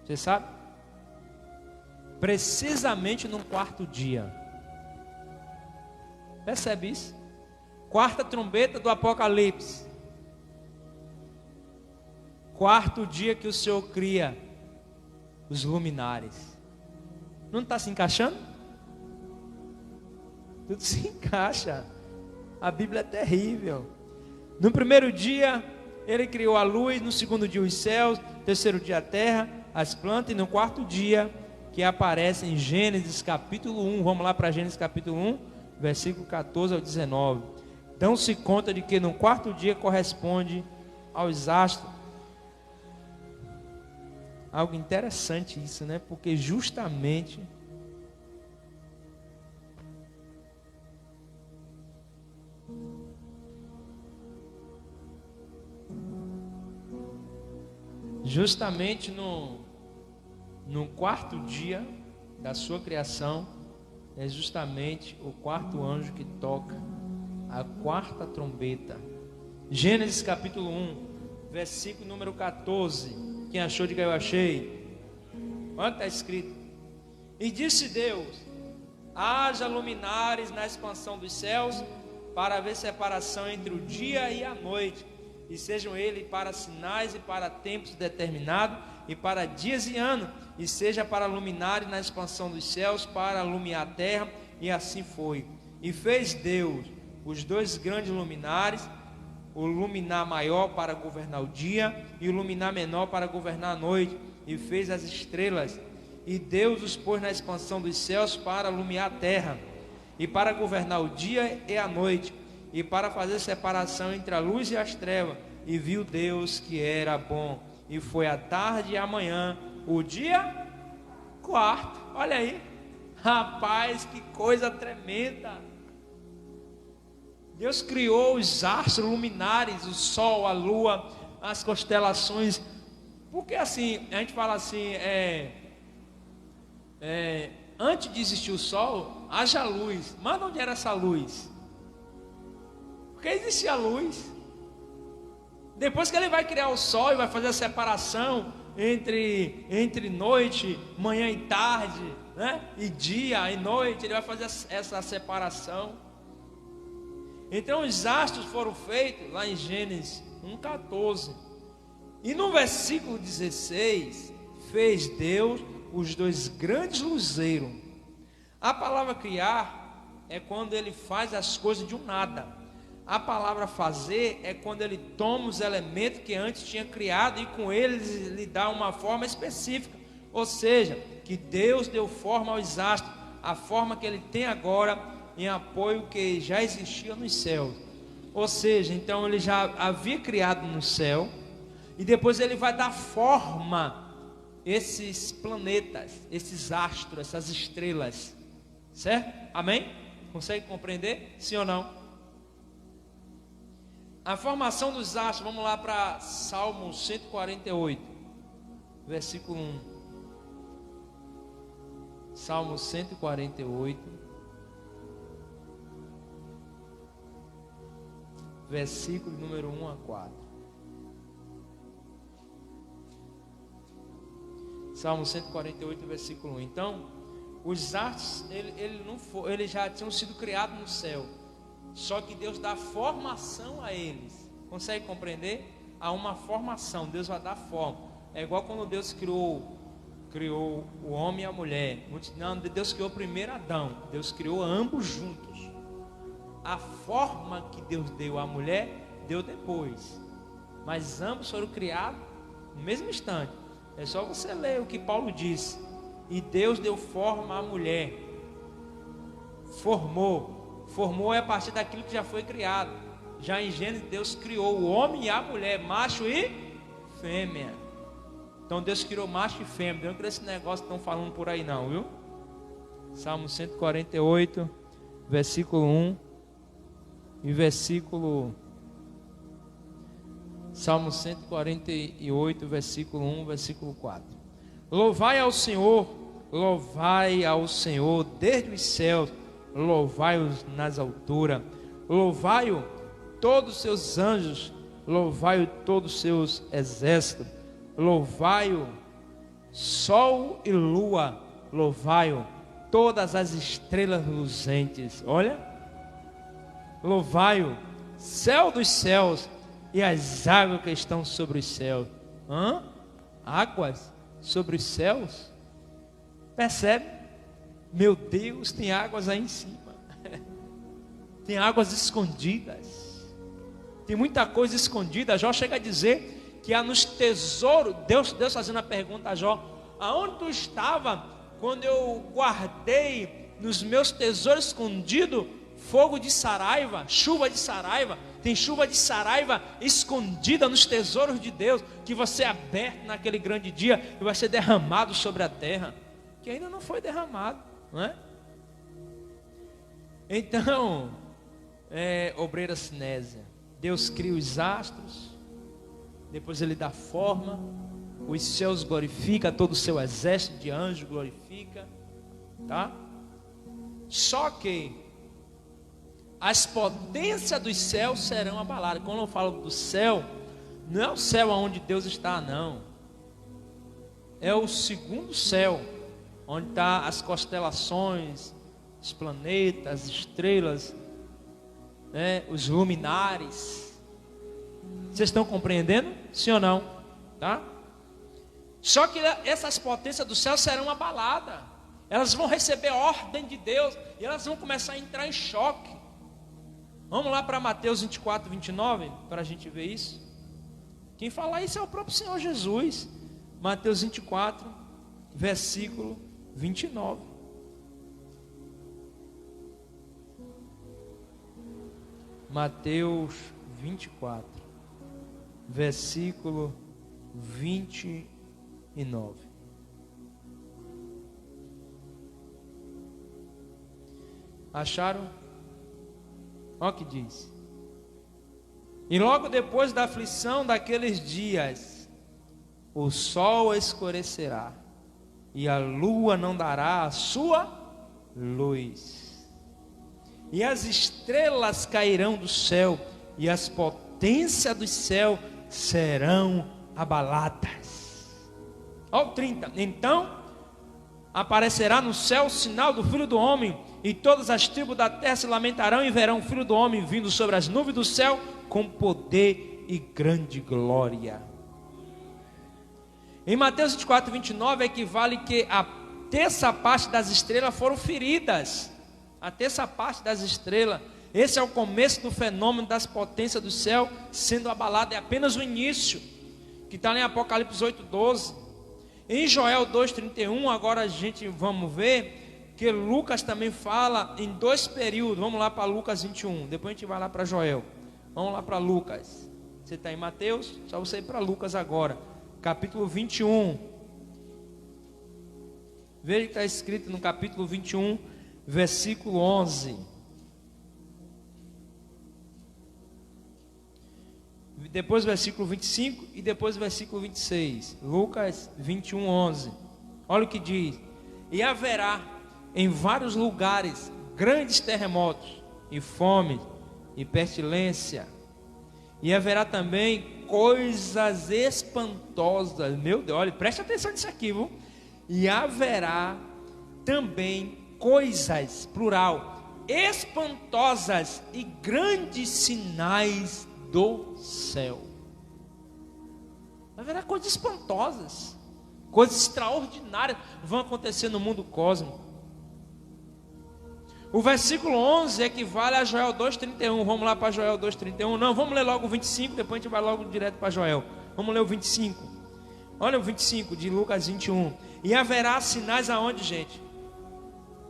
S3: Você sabe? Precisamente no quarto dia. Percebe isso? Quarta trombeta do Apocalipse. Quarto dia que o Senhor cria os luminares. Não está se encaixando? Tudo se encaixa. A Bíblia é terrível. No primeiro dia Ele criou a luz, no segundo dia os céus, no terceiro dia a terra, as plantas, e no quarto dia, que aparece em Gênesis capítulo 1, vamos lá para Gênesis capítulo 1, versículo 14 ao 19. Dão-se conta de que no quarto dia corresponde aos astros. Algo interessante isso, né? Porque justamente no quarto dia da sua criação, é justamente o quarto anjo que toca a quarta trombeta. Gênesis capítulo 1, versículo número 14. Quem achou, diga eu achei. Olha, está escrito: e disse Deus: haja luminares na expansão dos céus, para haver separação entre o dia e a noite, e sejam eles para sinais e para tempos determinados, e para dias e anos, e seja para luminares na expansão dos céus, para alumiar a terra. E assim foi. E fez Deus os dois grandes luminares, o luminar maior para governar o dia, e o luminar menor para governar a noite. E fez as estrelas, e Deus os pôs na expansão dos céus para alumiar a terra, e para governar o dia e a noite, e para fazer separação entre a luz e as trevas. E viu Deus que era bom. E foi a tarde e a manhã, o dia quarto. Olha aí, rapaz, que coisa tremenda. Deus criou os astros luminares, o sol, a lua, as constelações. Porque assim, a gente fala assim, antes de existir o sol, haja luz. Mas onde era essa luz? Porque existia a luz. Depois que ele vai criar o sol e vai fazer a separação entre noite, manhã e tarde, né? E dia e noite, ele vai fazer essa separação. Então os astros foram feitos lá em Gênesis 1,14. E no versículo 16, fez Deus os dois grandes luzeiros. A palavra criar é quando ele faz as coisas de um nada. A palavra fazer é quando ele toma os elementos que antes tinha criado e com eles lhe dá uma forma específica. Ou seja, que Deus deu forma aos astros, a forma que ele tem agora, em apoio que já existia nos céus. Ou seja, então ele já havia criado no céu, e depois ele vai dar forma esses planetas, esses astros, essas estrelas. Certo? Amém? Consegue compreender? Sim ou não? A formação dos astros, vamos lá para Salmo 148, versículo 1. Salmo 148, versículo número 1 a 4. Salmo 148, versículo 1. Então, os astros, eles já tinham sido criados no céu. Só que Deus dá formação a eles. Consegue compreender? Há uma formação, Deus vai dar forma. É igual quando Deus criou o homem e a mulher. Não, Deus criou primeiro Adão. Deus criou ambos juntos. A forma que Deus deu à mulher, deu depois. Mas ambos foram criados no mesmo instante. É só você ler o que Paulo disse. E Deus deu forma à mulher. Formou é a partir daquilo que já foi criado. Já em Gênesis, Deus criou o homem e a mulher, macho e fêmea. Então Deus criou macho e fêmea. Não é esse negócio que estão falando por aí não, viu? Salmo 148, versículo 1 e versículo... Salmo 148, versículo 1, versículo 4. Louvai ao Senhor desde os céus, louvai-o nas alturas, louvai-o todos os seus anjos, louvai-o todos os seus exércitos, louvai-o sol e lua, louvai-o todas as estrelas luzentes. Olha, louvai-o céu dos céus e as águas que estão sobre os céus. Águas sobre os céus? Percebe? Meu Deus, tem águas aí em cima. Tem águas escondidas. Tem muita coisa escondida. Jó chega a dizer que há nos tesouros. Deus fazendo a pergunta a Jó: aonde tu estava quando eu guardei nos meus tesouros escondidos fogo de saraiva, chuva de saraiva? Tem chuva de saraiva escondida nos tesouros de Deus, que vai ser aberto naquele grande dia e vai ser derramado sobre a terra, que ainda não foi derramado, não é? Então, obreira cinésia, Deus cria os astros, depois Ele dá forma, os céus glorifica, todo o seu exército de anjos glorifica, tá? Só que as potências dos céus serão abaladas. Quando eu falo do céu, não é o céu onde Deus está, não. É o segundo céu, onde estão as constelações, os planetas, as estrelas, né, os luminares. Vocês estão compreendendo? Sim ou não? Tá? Só que essas potências do céu serão abaladas. Elas vão receber ordem de Deus e elas vão começar a entrar em choque. Vamos lá para Mateus 24, 29, para a gente ver isso. Quem fala isso é o próprio Senhor Jesus. Mateus 24, versículo 29. Mateus 24, versículo 29. Acharam? Olha o que diz: e logo depois da aflição daqueles dias, o sol escurecerá, e a lua não dará a sua luz, e as estrelas cairão do céu, e as potências do céu serão abaladas. Olha o 30. Então aparecerá no céu o sinal do Filho do Homem, e todas as tribos da terra se lamentarão e verão o Filho do Homem vindo sobre as nuvens do céu com poder e grande glória. Em Mateus 24, 29 equivale que a terça parte das estrelas foram feridas. A terça parte das estrelas. Esse é o começo do fenômeno das potências do céu sendo abalado. É apenas o início, que está em Apocalipse 8, 12. Em Joel 2,31, agora a gente vamos ver que Lucas também fala em dois períodos. Vamos lá para Lucas 21, depois a gente vai lá para Joel. Vamos lá para Lucas. Você está em Mateus, só você ir para Lucas agora, capítulo 21. Veja que está escrito no capítulo 21, versículo 11. Depois o versículo 25 e depois o versículo 26. Lucas 21, 11. Olha o que diz: e haverá em vários lugares grandes terremotos, e fome, e pestilência, e haverá também coisas espantosas. Meu Deus, olha, preste atenção nisso aqui, viu? E haverá também coisas, plural, espantosas e grandes sinais do céu. Haverá coisas espantosas, coisas extraordinárias vão acontecer no mundo cósmico. O versículo 11 equivale a Joel 2,31. Vamos lá para Joel 2,31. Não, vamos ler logo o 25, depois a gente vai logo direto para Joel. Vamos ler o 25. Olha o 25 de Lucas 21. E haverá sinais aonde, gente?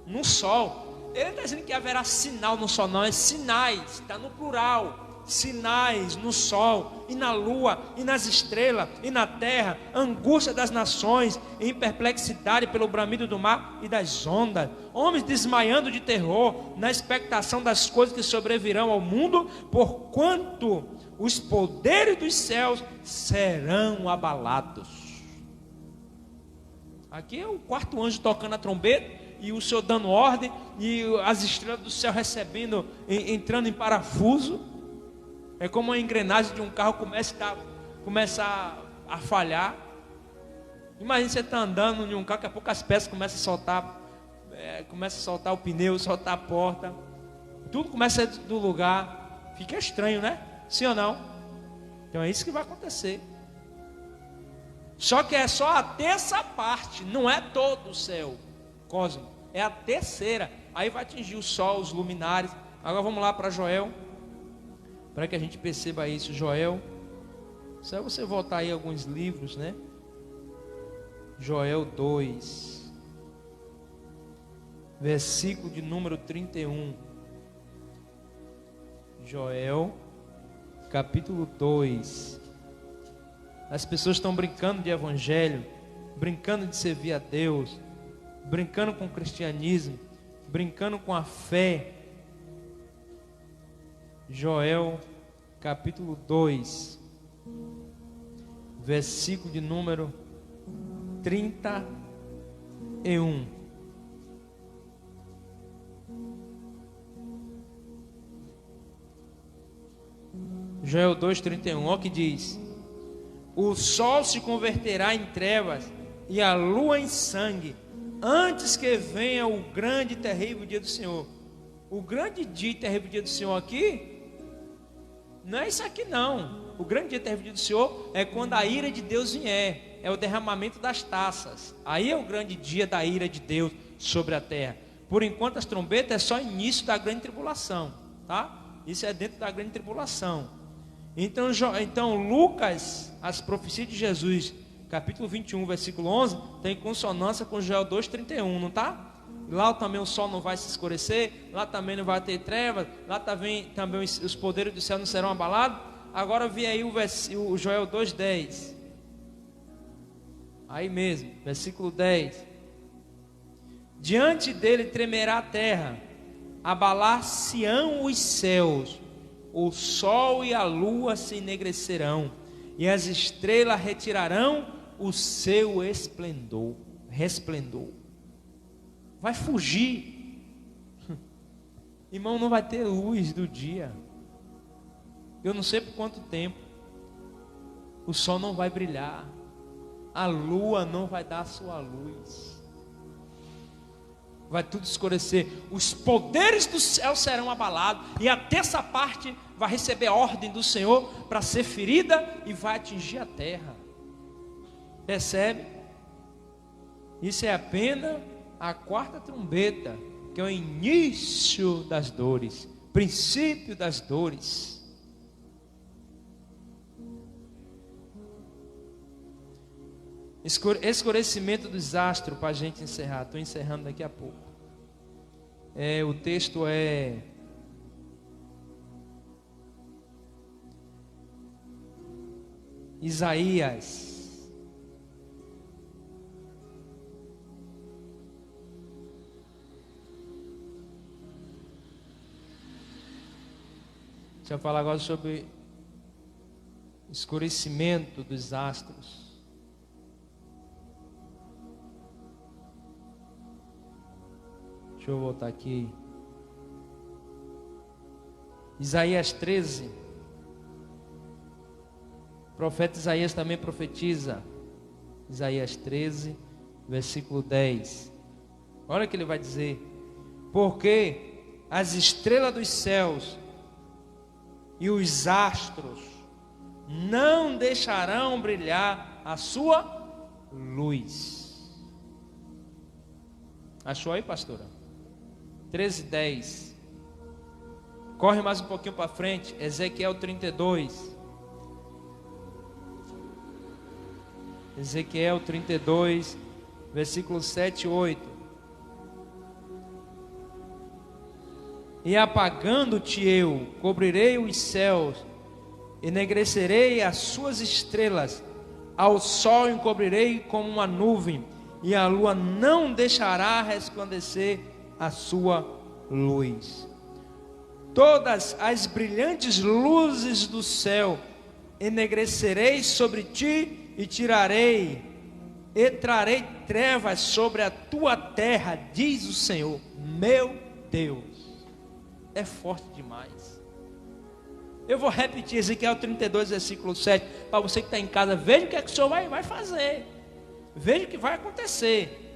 S3: No sol. Ele está dizendo que haverá sinal no sol, não, é sinais, está no plural. Sinais no sol, e na lua, e nas estrelas, e na terra, angústia das nações, em perplexidade pelo bramido do mar e das ondas, homens desmaiando de terror, na expectação das coisas que sobrevirão ao mundo, porquanto os poderes dos céus serão abalados. Aqui é o quarto anjo tocando a trombeta, e o Senhor dando ordem, e as estrelas do céu recebendo, entrando em parafuso. É como a engrenagem de um carro começa a falhar. Imagina você está andando em um carro, daqui a pouco as peças começam a soltar o pneu, soltar a porta, tudo começa a sair do lugar. Fica estranho, né? Sim ou não? Então é isso que vai acontecer. Só que é só a terça parte, não é todo o céu cósmico, é a terceira. Aí vai atingir o sol, os luminares. Agora vamos lá para Joel, para que a gente perceba isso. Joel, só você voltar aí alguns livros, né? Joel 2, versículo de número 31. Joel, capítulo 2. As pessoas estão brincando de evangelho, brincando de servir a Deus, brincando com o cristianismo, brincando com a fé. Joel, capítulo 2, versículo de número 31. Joel 2:31, olha o que diz: o sol se converterá em trevas e a lua em sangue, antes que venha o grande e terrível dia do Senhor. O grande dia e terrível dia do Senhor aqui não é isso aqui não. O grande dia e terrível dia do Senhor é quando a ira de Deus vier, é o derramamento das taças. Aí é o grande dia da ira de Deus sobre a terra. Por enquanto as trombetas é só início da grande tribulação, tá? Isso é dentro da grande tribulação. Então Lucas, as profecias de Jesus, capítulo 21, versículo 11, tem consonância com Joel 2:31, não está? Lá também o sol não vai se escurecer, lá também não vai ter trevas, lá também os poderes do céu não serão abalados. Agora vê aí o Joel 2:10, aí mesmo, versículo 10: diante dele tremerá a terra, abalar-se-ão os céus, o sol e a lua se enegrecerão, e as estrelas retirarão o seu resplendor. Vai fugir, irmão, não vai ter luz do dia. Eu não sei por quanto tempo. O sol não vai brilhar, a lua não vai dar a sua luz, vai tudo escurecer. Os poderes do céu serão abalados, e a terça parte vai receber a ordem do Senhor para ser ferida e vai atingir a terra. Percebe? Isso é apenas a quarta trombeta, que é o início das dores, princípio das dores. Escurecimento dos astros, para a gente encerrar. Estou encerrando daqui a pouco. O texto é Isaías. Deixa eu falar agora sobre escurecimento dos astros. Deixa eu voltar aqui. Isaías 13. O profeta Isaías também profetiza. Isaías 13, versículo 10. Olha o que ele vai dizer: porque as estrelas dos céus e os astros não deixarão brilhar a sua luz. Achou aí, pastora? 13:10. Corre mais um pouquinho para frente. Ezequiel 32. Ezequiel 32, versículos 7 e 8. E apagando-te eu, cobrirei os céus, enegrecerei as suas estrelas, ao sol encobrirei como uma nuvem, e a lua não deixará resplandecer a sua luz. Todas as brilhantes luzes do céu enegrecerei sobre ti e trarei trevas sobre a tua terra, diz o Senhor. Meu Deus, é forte demais. Eu vou repetir Ezequiel 32, versículo 7, para você que está em casa. Veja o que é que o Senhor vai fazer, veja o que vai acontecer,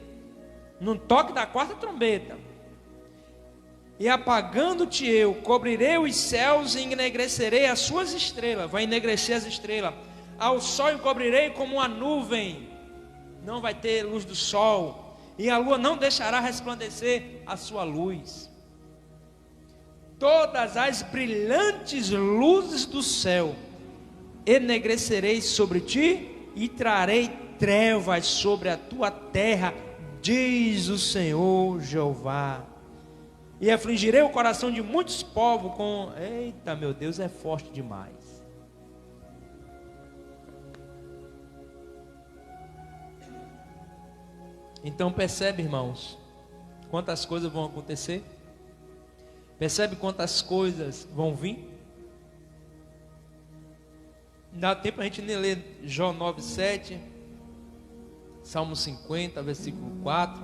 S3: no toque da quarta trombeta. E apagando-te eu, cobrirei os céus e enegrecerei as suas estrelas. Vai enegrecer as estrelas. Ao sol encobrirei como uma nuvem, não vai ter luz do sol, e a lua não deixará resplandecer a sua luz. Todas as brilhantes luzes do céu enegrecerei sobre ti e trarei trevas sobre a tua terra, diz o Senhor Jeová. E afligirei o coração de muitos povos com... Eita, meu Deus, é forte demais. Então percebe, irmãos, quantas coisas vão acontecer? Percebe quantas coisas vão vir? Não dá tempo a gente nem ler Jó 9:7, Salmo 50, versículo 4.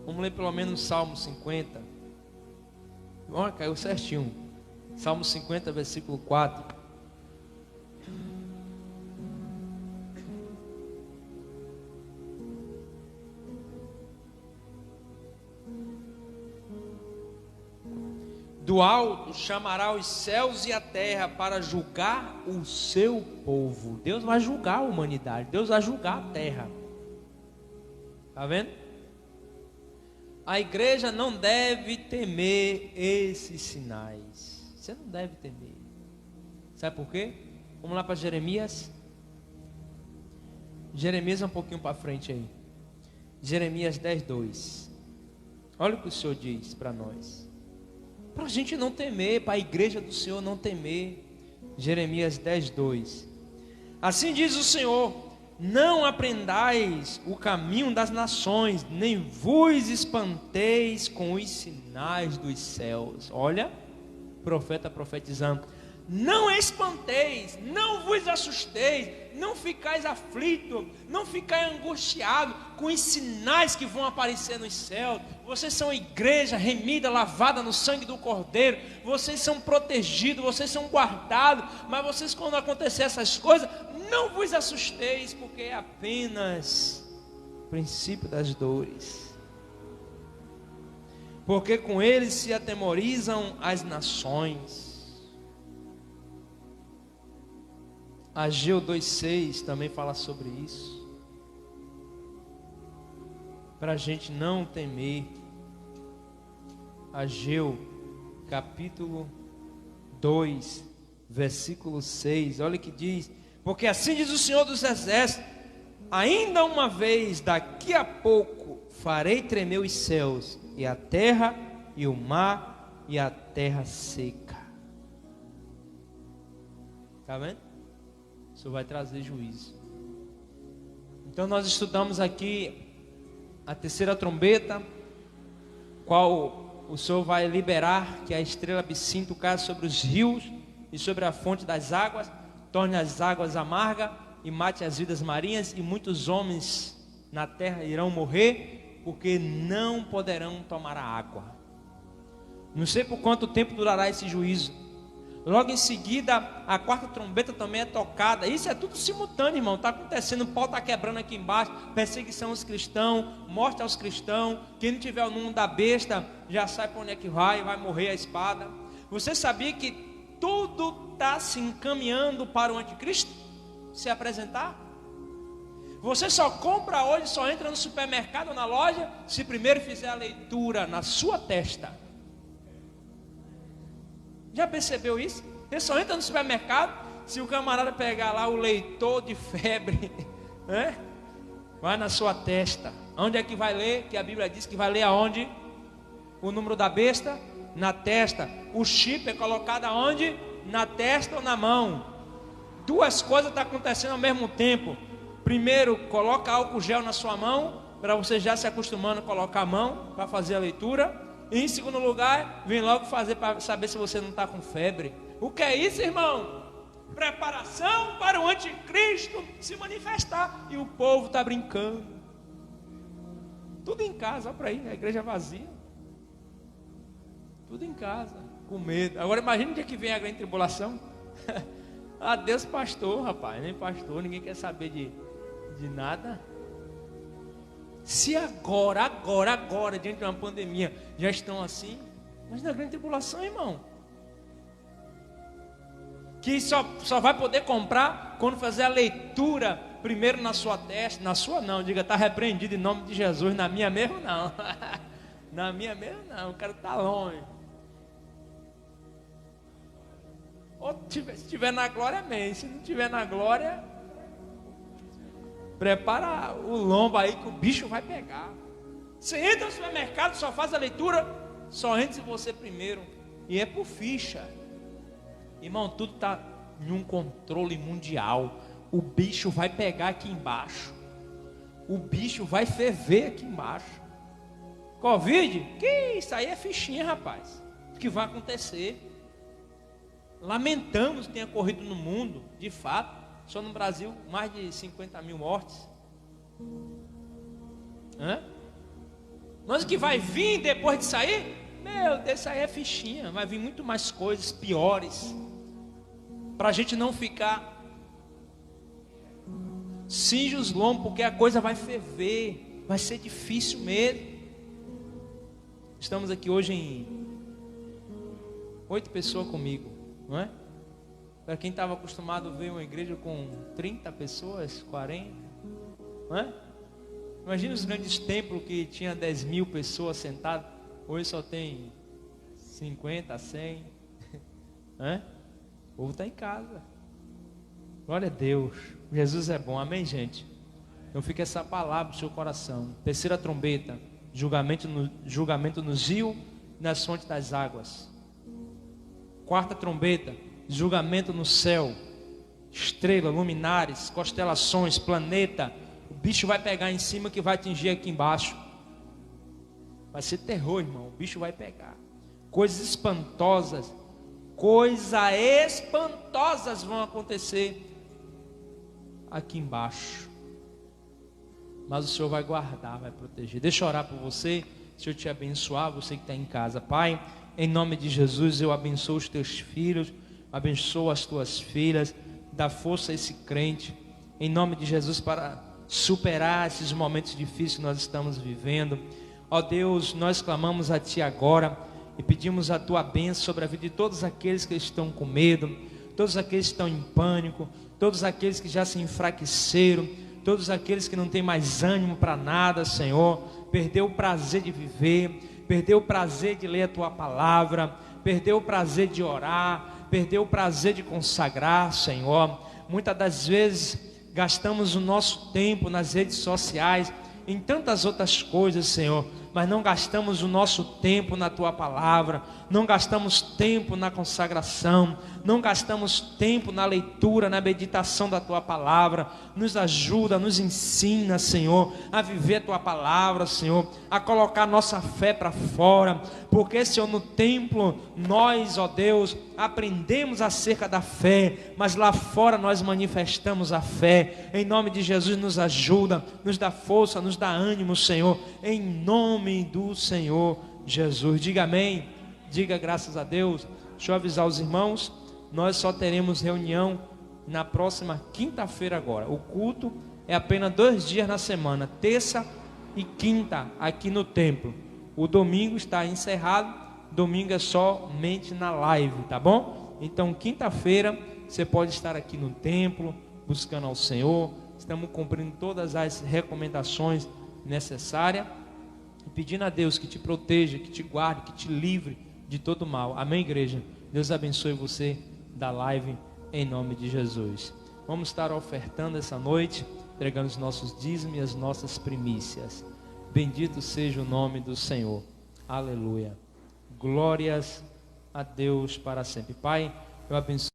S3: Vamos ler pelo menos Salmo 50. Olha, caiu certinho. Salmo 50, versículo 4. Do alto chamará os céus e a terra para julgar o seu povo. Deus vai julgar a humanidade, Deus vai julgar a terra. Está vendo? A igreja não deve temer esses sinais. Você não deve temer. Sabe por quê? Vamos lá para Jeremias. Jeremias é um pouquinho para frente aí. Jeremias 10:2. Olha o que o Senhor diz para nós. Para a gente não temer, para a igreja do Senhor não temer. Jeremias 10:2. Assim diz o Senhor: não aprendais o caminho das nações, nem vos espanteis com os sinais dos céus. Olha, profeta profetizando. Não espanteis, não vos assusteis, não ficais aflito, não ficais angustiado com os sinais que vão aparecer nos céus. Vocês são igreja remida, lavada no sangue do Cordeiro. Vocês são protegidos, vocês são guardados. Mas vocês, quando acontecer essas coisas, não vos assusteis, porque é apenas o princípio das dores. Porque com eles se atemorizam as nações. Ageu 2:6 também fala sobre isso. Para a gente não temer. Ageu capítulo 2, versículo 6. Olha o que diz. Porque assim diz o Senhor dos Exércitos: ainda uma vez, daqui a pouco, farei tremer os céus, e a terra, e o mar, e a terra seca. Está vendo? Isso vai trazer juízo. Então nós estudamos aqui a terceira trombeta, qual o Senhor vai liberar que a estrela absinto caia sobre os rios e sobre a fonte das águas, torne as águas amargas e mate as vidas marinhas, e muitos homens na terra irão morrer, porque não poderão tomar a água. Não sei por quanto tempo durará esse juízo. Logo em seguida, a quarta trombeta também é tocada. Isso é tudo simultâneo, irmão. Está acontecendo, o pau está quebrando aqui embaixo. Perseguição aos cristãos, morte aos cristãos. Quem não tiver o número da besta, já sabe para onde é que vai morrer a espada. Você sabia que tudo está se encaminhando para o anticristo se apresentar? Você só compra hoje, só entra no supermercado ou na loja, se primeiro fizer a leitura na sua testa. Já percebeu isso? Você só entra no supermercado se o camarada pegar lá o leitor de febre, né? Vai na sua testa, Onde é que vai ler? Que a Bíblia diz que vai ler aonde? O número da besta? Na testa. O chip é colocado aonde? Na testa ou na mão. Duas coisas estão acontecendo ao mesmo tempo. Primeiro, coloca álcool gel na sua mão, para você já se acostumando a colocar a mão para fazer a leitura. E em segundo lugar, vem logo fazer para saber se você não está com febre. O que é isso, irmão? Preparação para o anticristo se manifestar. E o povo está brincando. Tudo em casa, olha para aí, a igreja vazia. Tudo em casa, com medo. Agora imagine o dia que vem a grande tribulação. Adeus pastor, rapaz. Nem pastor, ninguém quer saber de nada. Se agora, diante de uma pandemia, já estão assim, mas na grande tribulação, irmão, que só vai poder comprar quando fazer a leitura primeiro na sua testa, na sua não, diga, está repreendido em nome de Jesus, na minha mesmo não. Na minha mesmo não, o cara está longe. Ou se estiver na glória, amém. Se não estiver na glória, prepara o lombo aí que o bicho vai pegar. Você entra no supermercado, só faz a leitura, só entre você primeiro. E é por ficha. Irmão, tudo está em um controle mundial. O bicho vai pegar aqui embaixo. O bicho vai ferver aqui embaixo. Covid? Que isso aí é fichinha, rapaz. O que vai acontecer? Lamentamos que tenha ocorrido no mundo, de fato. Só no Brasil, mais de 50 mil mortes. Mas o que vai vir depois de sair? Meu Deus, isso aí é fichinha. Vai vir muito mais coisas piores. Para a gente não ficar cinge os lombos, porque a coisa vai ferver. Vai ser difícil mesmo. Estamos aqui hoje em 8 pessoas comigo, não é? Para quem estava acostumado a ver uma igreja com 30 pessoas, 40, não é? Imagina os grandes templos que tinha 10 mil pessoas sentadas, hoje só tem 50, 100, não é? O povo está em casa. Glória a Deus, Jesus é bom, amém, gente? Então fica essa palavra no seu coração. Terceira trombeta, julgamento nos rios e nas fontes das águas. Quarta trombeta, julgamento no céu, estrela, luminares, constelações, planeta. O bicho vai pegar em cima que vai atingir aqui embaixo. Vai ser terror, irmão. O bicho vai pegar. Coisas espantosas vão acontecer aqui embaixo. Mas o Senhor vai guardar, vai proteger. Deixa eu orar por você. Senhor te abençoar, você que está em casa. Pai, em nome de Jesus, eu abençoo os teus filhos, abençoo as tuas filhas, dá força a esse crente, em nome de Jesus, para superar esses momentos difíceis que nós estamos vivendo. Ó Deus, nós clamamos a Ti agora e pedimos a Tua bênção sobre a vida de todos aqueles que estão com medo, todos aqueles que estão em pânico, todos aqueles que já se enfraqueceram, todos aqueles que não têm mais ânimo para nada, Senhor, perdeu o prazer de viver, perdeu o prazer de ler a Tua palavra, perdeu o prazer de orar, perdeu o prazer de consagrar, Senhor. Muitas das vezes gastamos o nosso tempo nas redes sociais, em tantas outras coisas, Senhor, mas não gastamos o nosso tempo na Tua palavra, não gastamos tempo na consagração, não gastamos tempo na leitura, na meditação da Tua palavra. Nos ajuda, nos ensina, Senhor, a viver a Tua palavra, Senhor, a colocar nossa fé para fora, porque, Senhor, no templo nós, ó Deus, aprendemos acerca da fé, mas lá fora nós manifestamos a fé. Em nome de Jesus, nos ajuda, nos dá força, nos dá ânimo, Senhor, em nome do Senhor Jesus. Diga amém, diga graças a Deus. Deixa eu avisar os irmãos, nós só teremos reunião na próxima quinta-feira agora. O culto é apenas 2 dias na semana, terça e quinta, aqui no templo. O domingo está encerrado, domingo é somente na live, tá bom? Então quinta-feira você pode estar aqui no templo, buscando ao Senhor. Estamos cumprindo todas as recomendações necessárias e pedindo a Deus que te proteja, que te guarde, que te livre de todo mal. Amém, igreja? Deus abençoe você da live em nome de Jesus. Vamos estar ofertando essa noite, entregando os nossos dízimos e as nossas primícias.
S2: Bendito seja o nome do Senhor. Aleluia. Glórias a Deus para sempre. Pai, eu abençoo